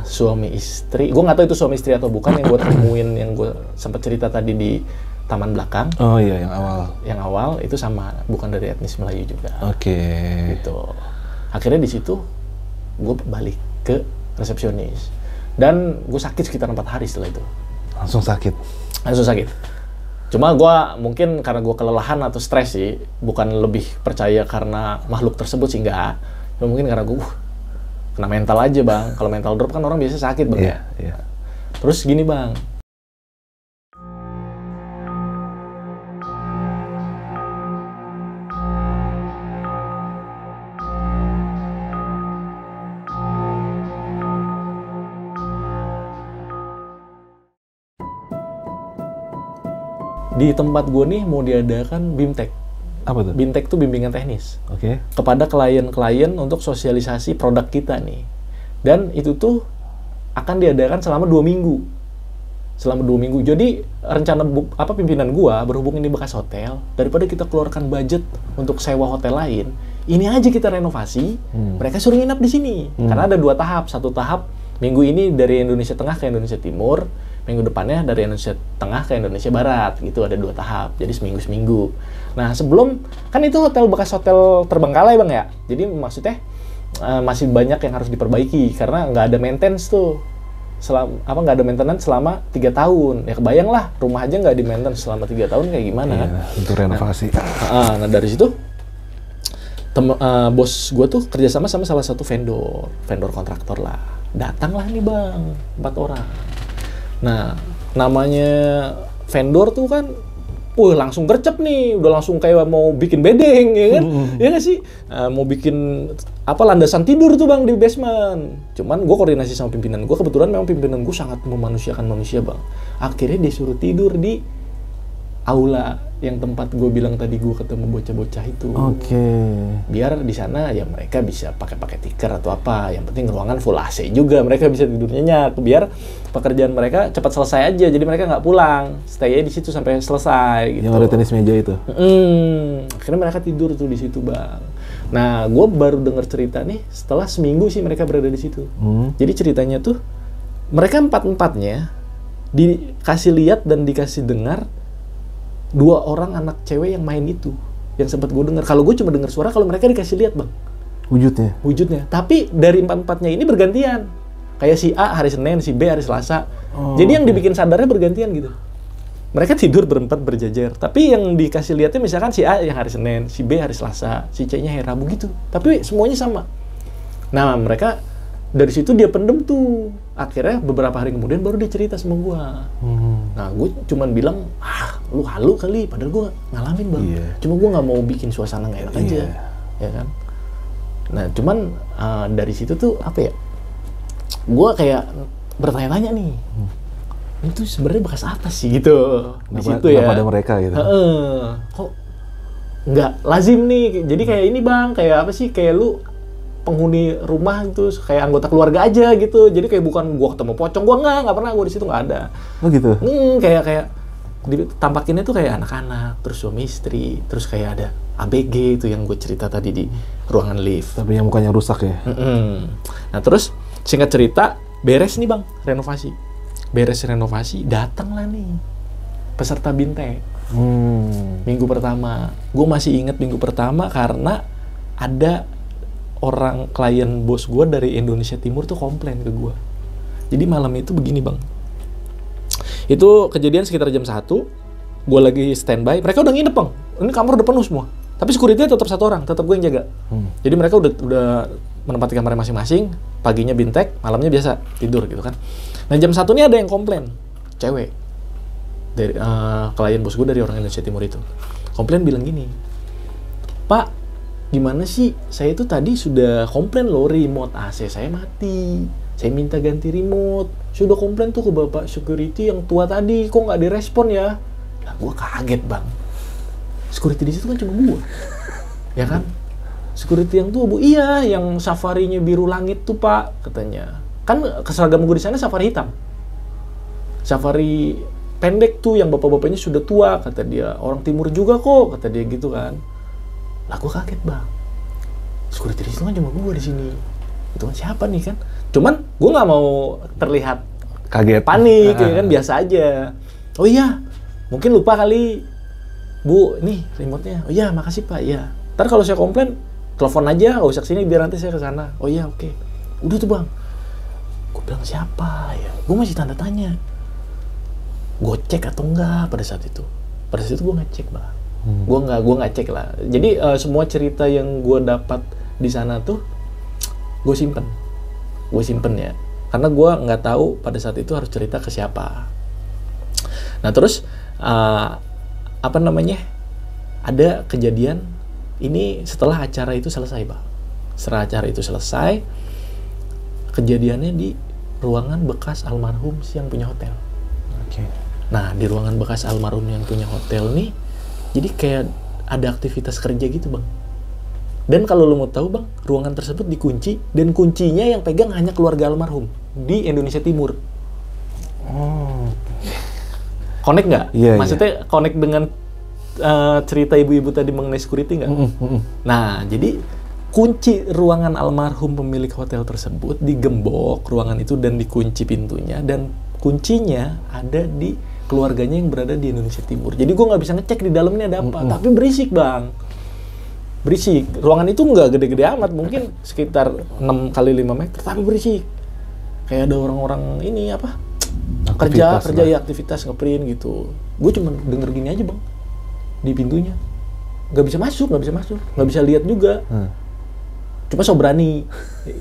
suami istri. Gue nggak tahu itu suami istri atau bukan yang gue temuin, yang gue sempat cerita tadi di taman belakang. Oh iya, yang awal. Yang awal itu sama, bukan dari etnis Melayu juga. Oke. Gitu. Akhirnya di situ gue balik ke resepsionis. Dan gue sakit sekitar 4 hari setelah itu. Langsung sakit? Langsung sakit. Cuma gue mungkin karena gue kelelahan atau stres sih, bukan lebih percaya karena makhluk tersebut sih enggak. Cuma mungkin karena gue kena mental aja bang. Kalau mental drop kan orang biasa sakit bang. Iya. Terus gini bang. Di tempat gue nih mau diadakan BIMTEK. Apa tuh? BIMTEK tuh bimbingan teknis. Oke. Kepada klien-klien untuk sosialisasi produk kita nih. Dan itu tuh akan diadakan selama 2 minggu. Selama 2 minggu. Jadi rencana pimpinan gue berhubung ini bekas hotel, daripada kita keluarkan budget untuk sewa hotel lain, ini aja kita renovasi, mereka suruh nginap di sini. Karena ada 2 tahap. 1 tahap minggu ini dari Indonesia Tengah ke Indonesia Timur, minggu depannya dari Indonesia Tengah ke Indonesia Barat, gitu. Ada 2 tahap, jadi seminggu. Nah sebelum, kan itu hotel bekas hotel terbengkalai bang ya, jadi maksudnya masih banyak yang harus diperbaiki karena nggak ada maintenance tuh, nggak ada maintenance selama 3 tahun. Ya kebayang lah, rumah aja nggak di maintenance selama 3 tahun kayak gimana kan? Untuk renovasi. Nah dari situ bos gue tuh kerjasama sama salah satu vendor kontraktor lah. Datanglah nih bang, 4 orang. Nah, namanya vendor tuh kan, langsung gercep nih, udah langsung kayak mau bikin bedeng, ya kan? Ya nggak sih? Mau bikin landasan tidur tuh bang di basement. Cuman gue koordinasi sama pimpinan gue, kebetulan memang pimpinan gue sangat memanusiakan manusia bang. Akhirnya disuruh tidur di aula yang tempat gue bilang tadi gue ketemu bocah-bocah itu. Oke. Biar di sana ya mereka bisa pakai tikar atau apa. Yang penting ruangan full AC juga, mereka bisa tidur nyenyak. Biar pekerjaan mereka cepat selesai aja. Jadi mereka nggak pulang, stay di situ sampai selesai. Gitu. Yang ada tenis meja itu. Akhirnya mereka tidur tuh di situ bang. Nah, gue baru dengar cerita nih setelah seminggu sih mereka berada di situ. Jadi ceritanya tuh mereka 4-4-nya dikasih lihat dan dikasih dengar 2 orang anak cewek yang main itu, yang sempat gue dengar. Kalau gue cuma dengar suara, kalau mereka dikasih lihat bang wujudnya. Tapi dari 4-4-nya ini bergantian, kayak si A hari Senin, si B hari Selasa. Jadi yang dibikin sadarnya bergantian gitu. Mereka tidur berempat berjajar, tapi yang dikasih lihatnya misalkan si A yang hari Senin, si B hari Selasa, si C-nya hari Rabu gitu. Tapi semuanya sama. Nah mereka dari situ dia pendem tuh. Akhirnya beberapa hari kemudian baru dia cerita sama gue. Nah gue cuman bilang, lu halu kali, padahal gue ngalamin bang. Cuma gue nggak mau bikin suasana nggak enak aja, ya kan. Nah cuman dari situ tuh apa ya? Gue kayak bertanya-tanya nih, itu sebenarnya bekas apa sih gitu? Di situ ya. Pada mereka gitu. Kok nggak lazim nih? Jadi kayak ini bang, kayak apa sih? Kayak lu penghuni rumah itu kayak anggota keluarga aja gitu. Jadi kayak bukan gua ketemu pocong, gua nggak pernah, gua di situ nggak ada. Oh gitu. Kayak ditampakinnya tuh kayak anak-anak, terus suami istri, terus kayak ada ABG itu yang gue cerita tadi di ruangan lift. Tapi yang mukanya rusak ya. Nah terus singkat cerita beres nih bang renovasi. Beres renovasi, datanglah nih peserta BIMTEK. Minggu pertama, gue masih inget minggu pertama karena ada orang klien bos gue dari Indonesia Timur tuh komplain ke gue. Jadi malam itu begini bang, itu kejadian sekitar jam 1, gue lagi standby, mereka udah nginep bang, ini kamar udah penuh semua, tapi security tetap 1 orang, tetap gue yang jaga. Jadi mereka udah menempati kamarnya masing-masing, paginya bintek, malamnya biasa tidur gitu kan. Nah jam 1 ini ada yang komplain, cewek, dari klien bos gue dari orang Indonesia Timur itu, komplain bilang gini, Pak, gimana sih, saya itu tadi sudah komplain loh, remote AC saya mati, saya minta ganti remote, sudah komplain tuh ke bapak security yang tua tadi, kok nggak direspon ya? Lah gue kaget bang, security di situ kan cuma gue, ya kan? Security yang tua bu, iya, yang safarinya biru langit tuh pak, katanya. Kan keseragam gue di sana safari hitam, safari pendek tuh, yang bapak-bapaknya sudah tua, kata dia. Orang timur juga kok, kata dia gitu kan. Lah gue kaget bang, security di situ kan cuma gue di sini. Itu kan siapa nih kan? Cuman gue nggak mau terlihat kaget, panik, ya kan, biasa aja. Oh iya, mungkin lupa kali, Bu, nih remote-nya. Oh iya, makasih Pak, iya. Ntar kalau saya komplain, telepon aja, nggak usah kesini, biar nanti saya kesana. Oh iya, oke. Udah tuh bang. Gue bilang siapa ya? Gue masih tanda tanya. Gue cek atau enggak pada saat itu. Pada saat itu gue ngecek bang. Gue nggak cek lah. Jadi semua cerita yang gue dapat di sana tuh, gue simpen ya, karena gue nggak tahu pada saat itu harus cerita ke siapa. Nah terus apa namanya, ada kejadian ini setelah acara itu selesai bang. Setelah acara itu selesai, kejadiannya di ruangan bekas almarhum yang punya hotel. Nah di ruangan bekas almarhum yang punya hotel nih, jadi kayak ada aktivitas kerja gitu bang. Dan kalau lo mau tahu bang, ruangan tersebut dikunci, dan kuncinya yang pegang hanya keluarga almarhum di Indonesia Timur. Connect nggak? Yeah, maksudnya connect dengan cerita ibu-ibu tadi mengenai security nggak? Nah, jadi kunci ruangan almarhum pemilik hotel tersebut digembok ruangan itu dan dikunci pintunya, dan kuncinya ada di keluarganya yang berada di Indonesia Timur. Jadi gue nggak bisa ngecek di dalamnya ada apa, tapi berisik bang. Berisik. Ruangan itu nggak gede-gede amat, mungkin sekitar 6 kali 5 meter, tapi berisik. Kayak ada orang-orang ini apa? Kerja ya, aktivitas ngeprint gitu. Gue cuma denger gini aja bang, di pintunya. Nggak bisa masuk, nggak bisa lihat juga. Cuma so berani.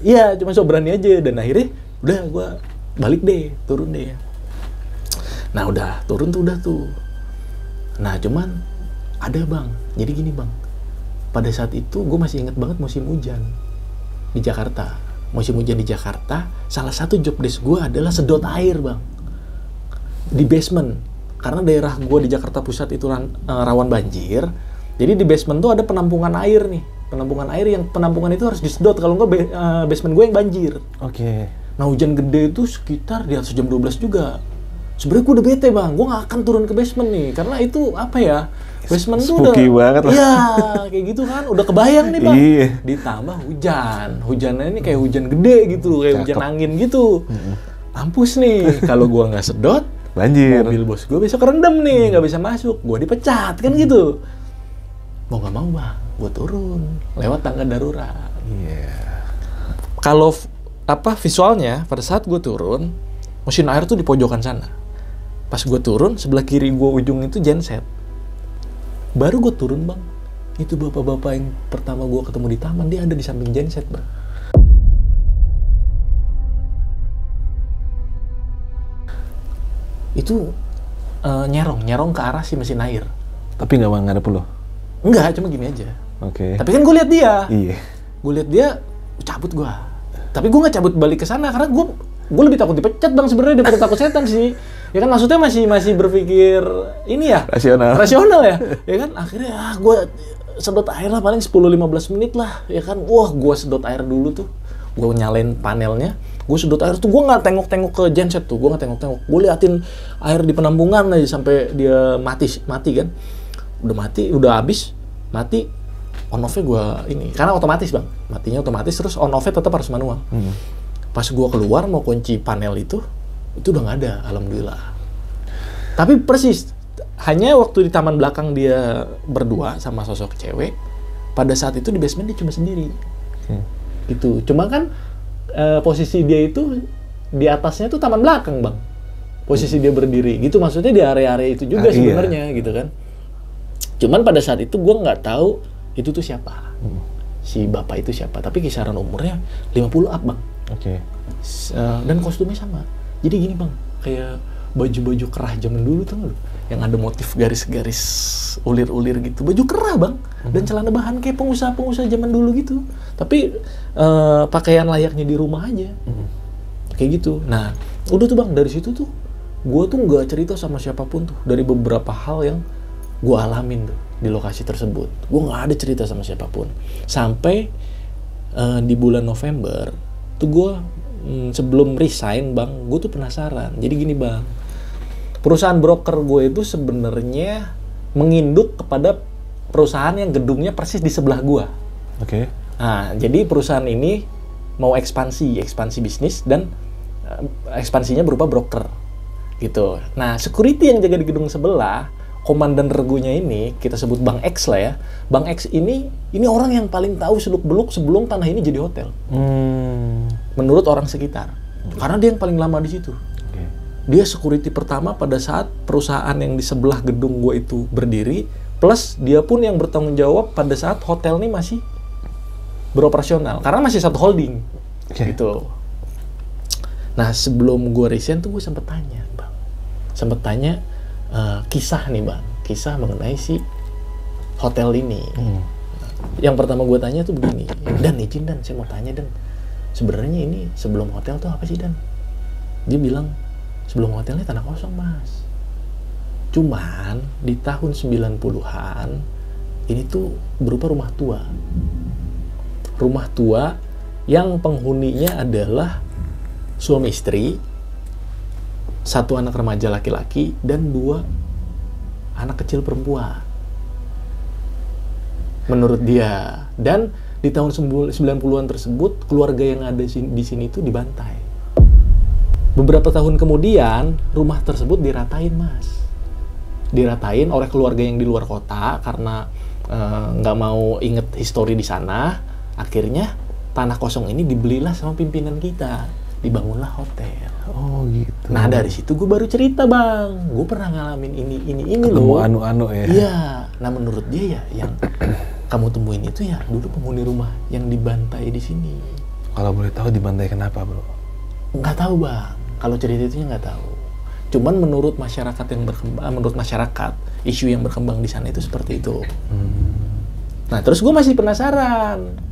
Iya, cuma so berani aja. Dan akhirnya udah gue balik deh, turun deh. Nah udah turun tuh, Nah cuman ada bang, jadi gini bang. Pada saat itu gue masih inget banget musim hujan di Jakarta. Musim hujan di Jakarta, salah satu job desk gue adalah sedot air bang, di basement. Karena daerah gue di Jakarta Pusat itu rawan banjir. Jadi di basement tuh ada penampungan air nih. Penampungan air yang penampungan itu harus disedot, kalau enggak basement gue yang banjir. Nah hujan gede itu sekitar di atas jam 12 juga. Sebenarnya gue udah bete bang, gue gak akan turun ke basement nih, karena itu apa ya, basement tuh udah banget lah. Iya, kayak gitu kan, udah kebayang nih bang. Iya. Ditambah hujannya ini kayak hujan gede gitu, kayak hujan angin gitu. Mampus nih, kalau gue nggak sedot, banjir. Mobil bos gue besok kerendam nih, nggak bisa masuk, gue dipecat kan gitu. Mau nggak mau bang, gue turun lewat tangga darurat. Kalau visualnya pada saat gue turun, mesin air tuh di pojokan sana. Pas gue turun, sebelah kiri gue ujung itu genset. Baru gue turun bang, itu bapak-bapak yang pertama gue ketemu di taman, dia ada di samping genset bang. Itu nyerong ke arah si mesin air. Tapi nggak ngadep lo? Enggak, cuma gini aja. Oke. Tapi kan gue lihat dia. Iya. Gue lihat dia, cabut gue. Tapi gue nggak cabut balik ke sana karena gue lebih takut dipecat bang sebenarnya daripada takut setan sih. Ya kan maksudnya masih berpikir ini ya. Rasional ya. Ya kan akhirnya gue sedot air lah paling 10-15 menit lah. Ya kan wah gue sedot air dulu tuh. Gue nyalain panelnya. Gue sedot air tuh gue nggak tengok-tengok ke genset tuh. Gue nggak tengok-tengok. Gue liatin air di penampungan aja sampai dia mati kan. Udah mati, udah habis, mati. On off-nya gue ini, karena otomatis bang. Matinya otomatis terus on off-nya tetap harus manual. Pas gue keluar mau kunci panel itu udah nggak ada, alhamdulillah. Tapi persis, hanya waktu di taman belakang dia berdua sama sosok cewek, pada saat itu di basement dia cuma sendiri. gitu. Cuma kan posisi dia itu di atasnya tuh taman belakang bang, posisi dia berdiri gitu, maksudnya di area-area itu juga sebenarnya gitu kan. Cuman pada saat itu gue nggak tahu itu tuh siapa, si bapak itu siapa, tapi kisaran umurnya 50 up bang. Dan kostumnya sama, jadi gini bang, kayak baju-baju kerah zaman dulu tuh lo, yang ada motif garis-garis ulir-ulir gitu, baju kerah bang, dan celana bahan kayak pengusaha-pengusaha zaman dulu gitu, tapi pakaian layaknya di rumah aja, kayak gitu. Nah, udah tuh bang, dari situ tuh, gue tuh nggak cerita sama siapapun tuh, dari beberapa hal yang gue alamin tuh di lokasi tersebut, gue nggak ada cerita sama siapapun, sampai di bulan November tuh gue sebelum resign bang, gue tuh penasaran. Jadi gini bang, perusahaan broker gue itu sebenarnya menginduk kepada perusahaan yang gedungnya persis di sebelah gue. Nah, jadi perusahaan ini mau ekspansi bisnis dan ekspansinya berupa broker gitu. Nah, security yang jaga di gedung sebelah, komandan regunya ini, kita sebut Bang X lah ya. Bang X ini orang yang paling tahu seluk-beluk sebelum tanah ini jadi hotel. Menurut orang sekitar. Karena dia yang paling lama di situ. Dia security pertama pada saat perusahaan yang di sebelah gedung gue itu berdiri, plus dia pun yang bertanggung jawab pada saat hotel ini masih beroperasional. Karena masih satu holding. Gitu. Nah, sebelum gue resign tuh gue sempet tanya, Bang. Kisah nih bang, kisah mengenai si hotel ini. Yang pertama gue tanya tuh begini, Dan izin Dan, saya mau tanya Dan, sebenarnya ini sebelum hotel tuh apa sih Dan? Dia bilang, sebelum hotelnya tanah kosong mas. Cuman di tahun 90-an, ini tuh berupa rumah tua. Rumah tua yang penghuninya adalah suami istri, satu anak remaja laki-laki, dan 2 anak kecil perempuan. Menurut dia. Dan di tahun 90-an tersebut, keluarga yang ada di sini itu dibantai. Beberapa tahun kemudian, rumah tersebut diratain, Mas. Diratain oleh keluarga yang di luar kota, karena nggak mau inget histori di sana. Akhirnya, tanah kosong ini dibelilah sama pimpinan kita. Dibangunlah hotel. Oh gitu. Nah dari situ gue baru cerita bang, gue pernah ngalamin ini loh. Anu-anu ya. Iya. Nah menurut dia ya, yang kamu temuin itu ya dulu penghuni rumah yang dibantai di sini. Kalau boleh tahu dibantai kenapa bro? Nggak tahu bang. Kalau cerita itunya nggak tahu. Cuman menurut masyarakat yang berkembang, menurut masyarakat isu yang berkembang di sana itu seperti itu. Nah terus gue masih penasaran.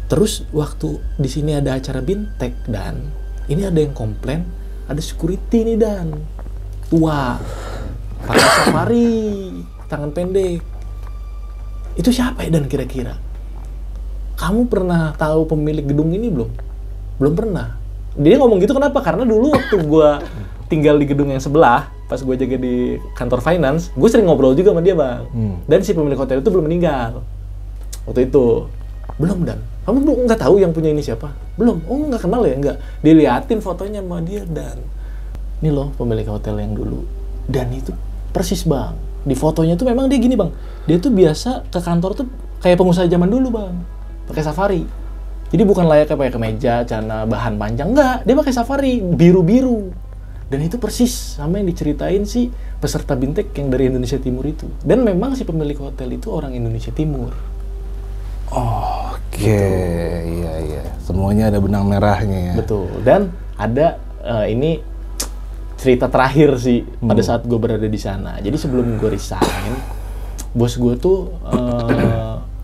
Terus waktu di sini ada acara bintek Dan, ini ada yang komplain, ada security nih Dan, tua, pakai safari, tangan pendek. Itu siapa ya Dan kira-kira? Kamu pernah tahu pemilik gedung ini belum? Belum pernah. Dia ngomong gitu kenapa? Karena dulu waktu gue tinggal di gedung yang sebelah, pas gue jaga di kantor finance, gue sering ngobrol juga sama dia bang. Dan si pemilik hotel itu belum meninggal waktu itu. Belum Dan. Kamu belum nggak tahu yang punya ini siapa? Belum. Oh nggak kenal ya? Nggak. Diliatin fotonya sama dia Dan. Ini loh pemilik hotel yang dulu. Dan itu persis bang. Di fotonya tuh memang dia gini bang. Dia tuh biasa ke kantor tuh kayak pengusaha zaman dulu bang. Pakai safari. Jadi bukan layaknya pakai kemeja, celana bahan panjang. Nggak. Dia pakai safari biru-biru. Dan itu persis sama yang diceritain si peserta bintek yang dari Indonesia Timur itu. Dan memang si pemilik hotel itu orang Indonesia Timur. Oke, iya. Semuanya ada benang merahnya ya. Betul. Dan ada ini cerita terakhir sih pada saat gue berada di sana. Jadi sebelum gue resign, bos gue tuh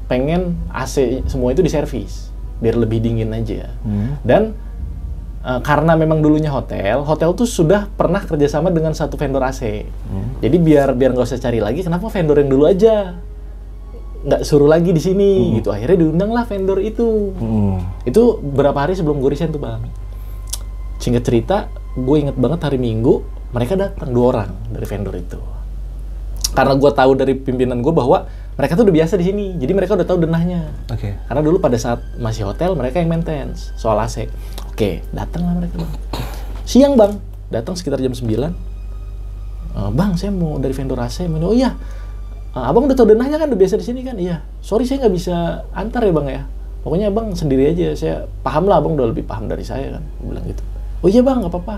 pengen AC semua itu diservis biar lebih dingin aja. Dan karena memang dulunya hotel tuh sudah pernah kerjasama dengan satu vendor AC. Jadi biar nggak usah cari lagi, kenapa vendor yang dulu aja nggak suruh lagi di sini gitu. Akhirnya diundang lah vendor itu. Itu berapa hari sebelum gue resign tuh bang. Singkat cerita, gue inget banget hari Minggu mereka datang 2 orang dari vendor itu. Karena gue tahu dari pimpinan gue bahwa mereka tuh udah biasa di sini, jadi mereka udah tahu denahnya. Karena dulu pada saat masih hotel mereka yang maintenance soal AC. Datang lah mereka bang. Siang bang, datang sekitar jam 9. Bang, saya mau dari vendor AC. Oh iya. Abang udah tahu denahnya kan, udah biasa di sini kan? Iya. Sorry saya nggak bisa antar ya bang ya. Pokoknya abang sendiri aja, saya paham lah, abang udah lebih paham dari saya kan. Gue bilang gitu. Oh iya bang, nggak apa-apa.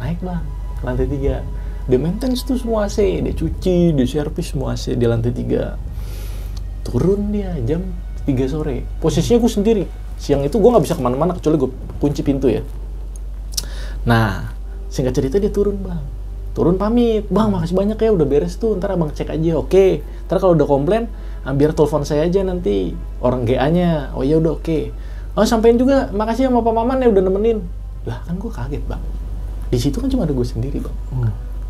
Naik bang, ke lantai 3. Dia maintenance tuh semua AC, dia cuci, dia servis semua AC di lantai 3. Turun dia jam 3 sore. Posisinya gue sendiri. Siang itu gue nggak bisa kemana-mana kecuali gue kunci pintu ya. Nah, singkat cerita dia turun bang. Turun pamit, bang makasih banyak ya udah beres tuh, ntar abang cek aja, oke. Ntar kalau udah komplain, biar telepon saya aja nanti, orang GA-nya. Oh iya udah oke. Oh sampein juga, makasih sama Pak Maman ya udah nemenin. Lah kan gue kaget bang. Di situ kan cuma ada gue sendiri bang.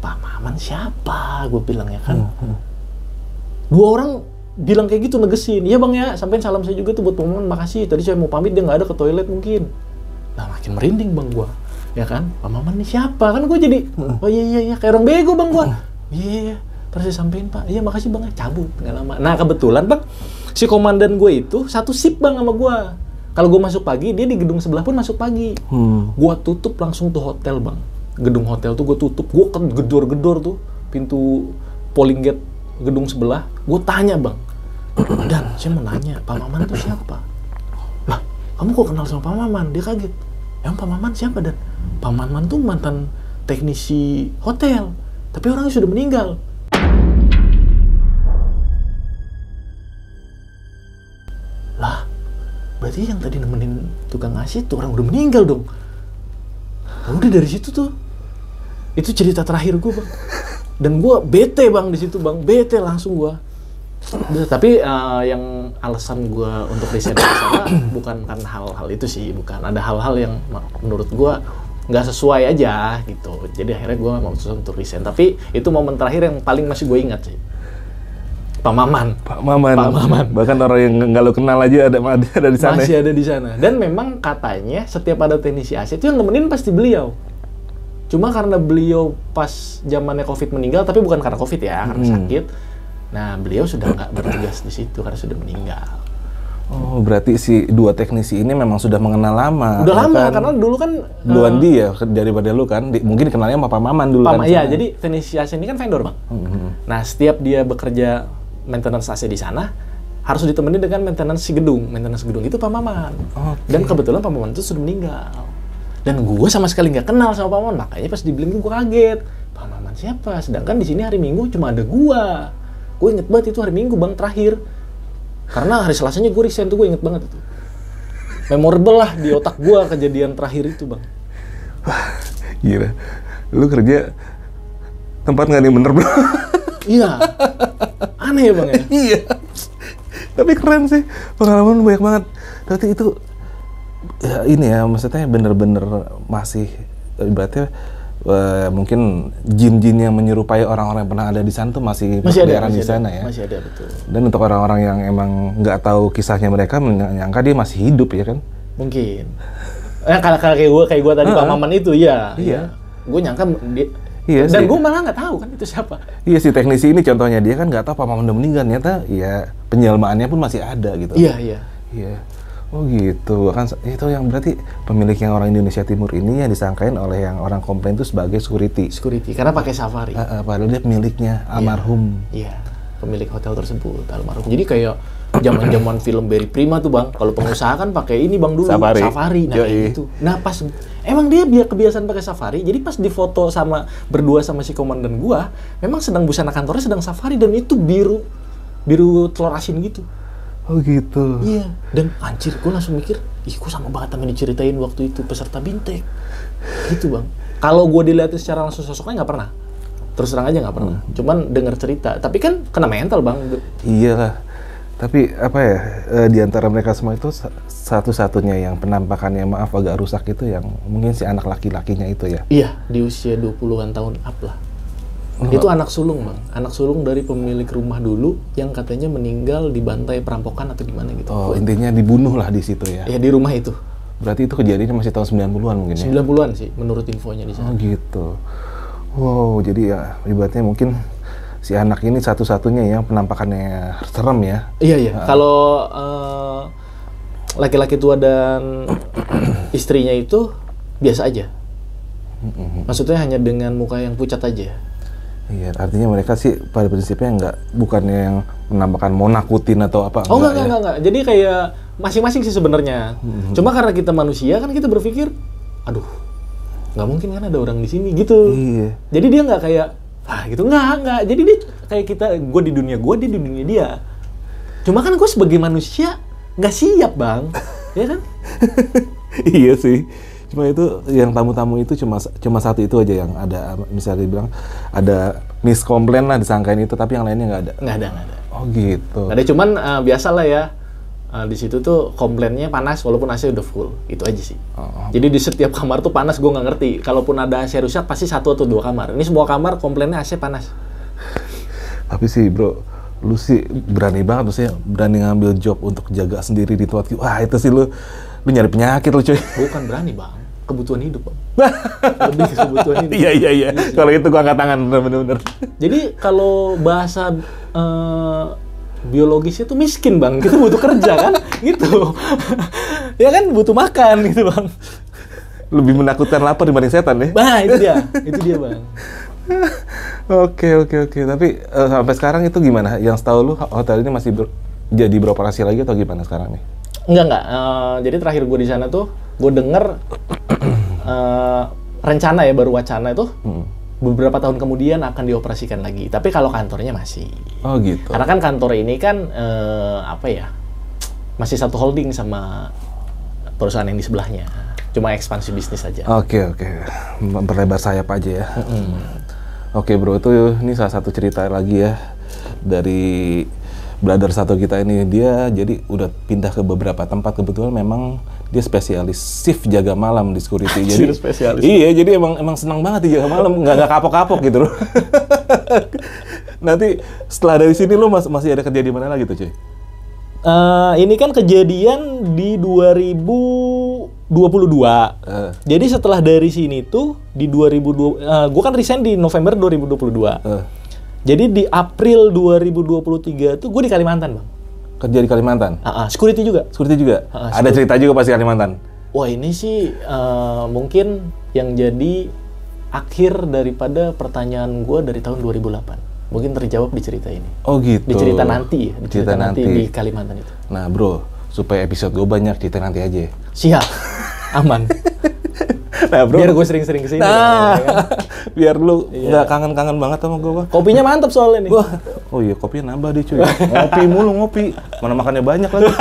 Pak Maman siapa? Gue bilang ya kan. 2 orang bilang kayak gitu negesin. Iya bang ya, sampein salam saya juga tuh buat Pak Maman, makasih. Tadi saya mau pamit dia nggak ada ke toilet mungkin. Nah makin merinding bang gue. Ya kan, Pak Maman nih siapa? Kan gue jadi, oh iya, kayak orang bego bang gue. Iya, terus saya sampein Pak, iya makasih bang, cabut, nggak lama. Nah kebetulan bang, si komandan gue itu satu shift bang sama gue. Kalau gue masuk pagi, dia di gedung sebelah pun masuk pagi. Gue tutup langsung tuh hotel bang. Gedung hotel tuh gue tutup, gue kan gedor-gedor tuh pintu polling gate gedung sebelah. Gue tanya bang, Dan saya mau nanya, Pak Maman tuh siapa? Lah, kamu kok kenal sama Pak Maman? Dia kaget. Emang Pak Maman siapa Dan? Pak Maman tuh mantan teknisi hotel, tapi orangnya sudah meninggal. Lah, berarti yang tadi nemenin tukang AC tuh orang udah meninggal dong. Nah, udah dari situ tuh, itu cerita terakhir gue bang. Dan gue bete bang di situ bang, bete langsung gue. Tapi yang alasan gue untuk resign dari sana bukan karena hal-hal itu sih, bukan. Ada hal-hal yang menurut gue nggak sesuai aja gitu. Jadi akhirnya gue memutuskan untuk resign. Tapi itu momen terakhir yang paling masih gue ingat sih. Pak Maman. Bahkan orang yang nggak lo kenal aja ada di sana. Masih ada di sana. Dan memang katanya setiap ada teknisi AC itu yang nemenin pasti beliau. Cuma karena beliau pas zamannya COVID meninggal, tapi bukan karena COVID ya, karena sakit. Nah, beliau sudah nggak bertugas di situ karena sudah meninggal. Oh, berarti si dua teknisi ini memang sudah mengenal lama. Udah lama, kan? Karena dulu kan duluan dia daripada lu kan. Mungkin kenalnya sama Pak Maman dulu kan. Iya, jadi teknisi AC ini kan vendor, Bang. Nah, setiap dia bekerja maintenance AC di sana, harus ditemani dengan maintenance gedung. Maintenance gedung itu Pak Maman. Dan kebetulan Pak Maman itu sudah meninggal. Dan gue sama sekali nggak kenal sama Pak Maman, makanya pas dibilang gue kaget. Pak Maman siapa? Sedangkan di sini hari Minggu cuma ada gue. Gue inget banget itu hari Minggu bang terakhir. Karena hari Selasanya gue resign tuh, gue inget banget itu. Memorable lah di otak gue kejadian terakhir itu bang. Wah, gila. Lu kerja tempat nggak nih bener bro? Iya. Aneh ya bang ya? Iya. Tapi keren sih. Pengalaman banyak banget. Berarti itu ya ini ya, maksudnya bener-bener masih ibaratnya mungkin jin-jin yang menyerupai orang-orang yang pernah ada di sana tuh masih ada di sana ya. Masih ada, betul. Dan untuk orang-orang yang emang nggak tahu kisahnya mereka menyangka dia masih hidup ya kan? Mungkin. Kalau kayak gue tadi Pak Maman itu ya. Iya. Gue nyangka dia. Iya dan gue malah nggak tahu kan itu siapa. Iya si teknisi ini contohnya, dia kan nggak tahu Pak Maman udah meninggal, ternyata ya penyelmaannya pun masih ada gitu. Iya. Oh gitu, kan itu yang berarti pemilik yang orang Indonesia Timur ini yang disangkain oleh yang orang komplain itu sebagai security, karena pakai safari. Padahal dia pemiliknya almarhum. Iya, pemilik hotel tersebut almarhum. Jadi kayak zaman-zaman film Barry Prima tuh bang, kalau pengusaha kan pakai ini bang dulu safari. Nah itu. Nah pas emang dia kebiasaan pakai safari, jadi pas difoto sama berdua sama si komandan gua, memang sedang busana kantornya sedang safari dan itu biru telur asin gitu. Oh gitu. Iya. Dan anjir, gue langsung mikir, ih kok sama banget sama diceritain waktu itu peserta Bintek. Gitu bang. Kalau gue dilihatin secara langsung sosoknya nggak pernah. Terus terang aja nggak pernah. Cuman denger cerita. Tapi kan kena mental bang. Iyalah. Tapi apa ya, di antara mereka semua itu satu-satunya yang penampakannya maaf agak rusak itu yang mungkin si anak laki-lakinya itu ya? Iya, di usia 20-an tahun up lah. Itu anak sulung bang, anak sulung dari pemilik rumah dulu yang katanya meninggal dibantai perampokan atau gimana gitu. Oh intinya dibunuh lah di situ ya? Iya di rumah itu. Berarti itu kejadiannya masih tahun 90-an mungkin ya? 90-an sih menurut infonya di sana. Oh gitu. Wow, jadi ya ibaratnya mungkin si anak ini satu-satunya yang penampakannya serem ya? Iya. Kalau laki-laki tua dan istrinya itu biasa aja. Maksudnya hanya dengan muka yang pucat aja. Iya, artinya mereka sih pada prinsipnya bukannya yang menampakkan mau nakutin atau apa. Enggak. Jadi kayak masing-masing sih sebenarnya. Cuma karena kita manusia kan kita berpikir, aduh, nggak mungkin kan ada orang di sini gitu. Iya. Jadi dia nggak kayak, gitu nggak. Jadi dia kayak kita, gue di dunia gue, dia di dunia dia. Cuma kan gue sebagai manusia nggak siap bang, ya kan? Iya sih. Cuma itu yang tamu-tamu itu cuma satu itu aja yang ada, misalnya dibilang ada miskomplain lah disangkain itu, tapi yang lainnya nggak ada. Nggak ada. Oh gitu. Nggak ada, cuman biasa lah ya. Di situ tuh komplainnya panas walaupun AC udah full, itu aja sih. Jadi di setiap kamar tuh panas, gue nggak ngerti. Kalaupun ada AC rusak pasti 1 atau 2 kamar. Ini semua kamar komplainnya AC panas. Tapi sih bro, lu sih berani banget, maksudnya berani ngambil job untuk jaga sendiri di tempat. Wah itu sih lu nyari penyakit lu cuy. Bukan berani bang, kebutuhan hidup bang. Lebih ke kebutuhan hidup. Iya. Kalau itu gua angkat tangan bener-bener. Jadi kalau bahasa biologisnya tuh miskin bang, kita butuh kerja kan, gitu. Ya kan butuh makan gitu bang. Lebih menakutkan lapar dibanding setan ya? Nah itu dia bang. Oke. Tapi sampai sekarang itu gimana? Yang setahu lu hotel ini masih jadi beroperasi lagi atau gimana sekarang nih? Enggak. Jadi terakhir gue di sana tuh, gue denger rencana ya, baru wacana itu beberapa tahun kemudian akan dioperasikan lagi. Tapi kalau kantornya masih. Oh gitu. Karena kan kantor ini kan masih satu holding sama perusahaan yang di sebelahnya. Cuma ekspansi bisnis aja. Oke. Memperlebar sayap aja ya. Oke bro, ini salah satu cerita lagi ya dari brother satu kita ini. Dia jadi udah pindah ke beberapa tempat, kebetulan memang dia spesialis shift jaga malam di security. Jadi spesialis. Iya, jadi emang senang banget di jaga malam, nggak kapok-kapok gitu loh. Nanti setelah dari sini lo masih ada kerja di mana lagi tuh cuy? Ini kan kejadian di 2022. Jadi setelah dari sini tuh di 2020, gue kan resign di November 2022. Jadi di April 2023 tuh gue di Kalimantan bang. Kerja di Kalimantan? Security juga. Security juga? Ada cerita juga pasti Kalimantan? Wah ini sih mungkin yang jadi akhir daripada pertanyaan gue dari tahun 2008. Mungkin terjawab di cerita ini. Oh gitu. Di cerita nanti ya. Di cerita nanti di Kalimantan itu. Nah bro, supaya episode gue banyak, cerita nanti aja. Siap. Aman. Nah bro, biar gue sering-sering kesini. Biar lu nggak kangen-kangen banget sama gue. Kopinya mantap soalnya nih. Oh iya, kopinya nambah deh cuy. Ngopi mulu, ngopi. Mana makannya banyak lagi.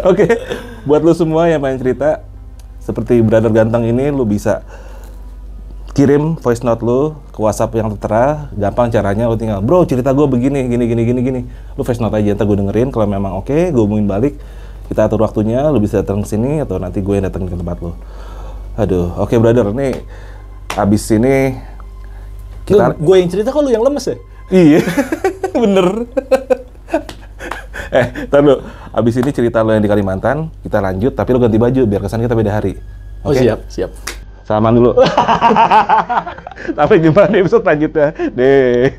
Oke, buat lu semua yang pengen cerita seperti brother ganteng ini, lu bisa kirim voice note lu ke WhatsApp yang tertera. Gampang caranya, lu tinggal, bro cerita gue begini, gini. Lu voice note aja, ntar gue dengerin. Kalau memang oke, gue hubungin balik. Kita atur waktunya, lu bisa datang ke sini atau nanti gue yang datang ke tempat lu. Aduh, oke brother, nih abis ini kita... Gue yang cerita kok lu yang lemes ya? Iya, bener. Ntar lu, abis ini cerita lu yang di Kalimantan, kita lanjut, tapi lu ganti baju, biar kesan kita beda hari. Oh siap. Salaman dulu. Sampai jumpa di episode selanjutnya. Deh.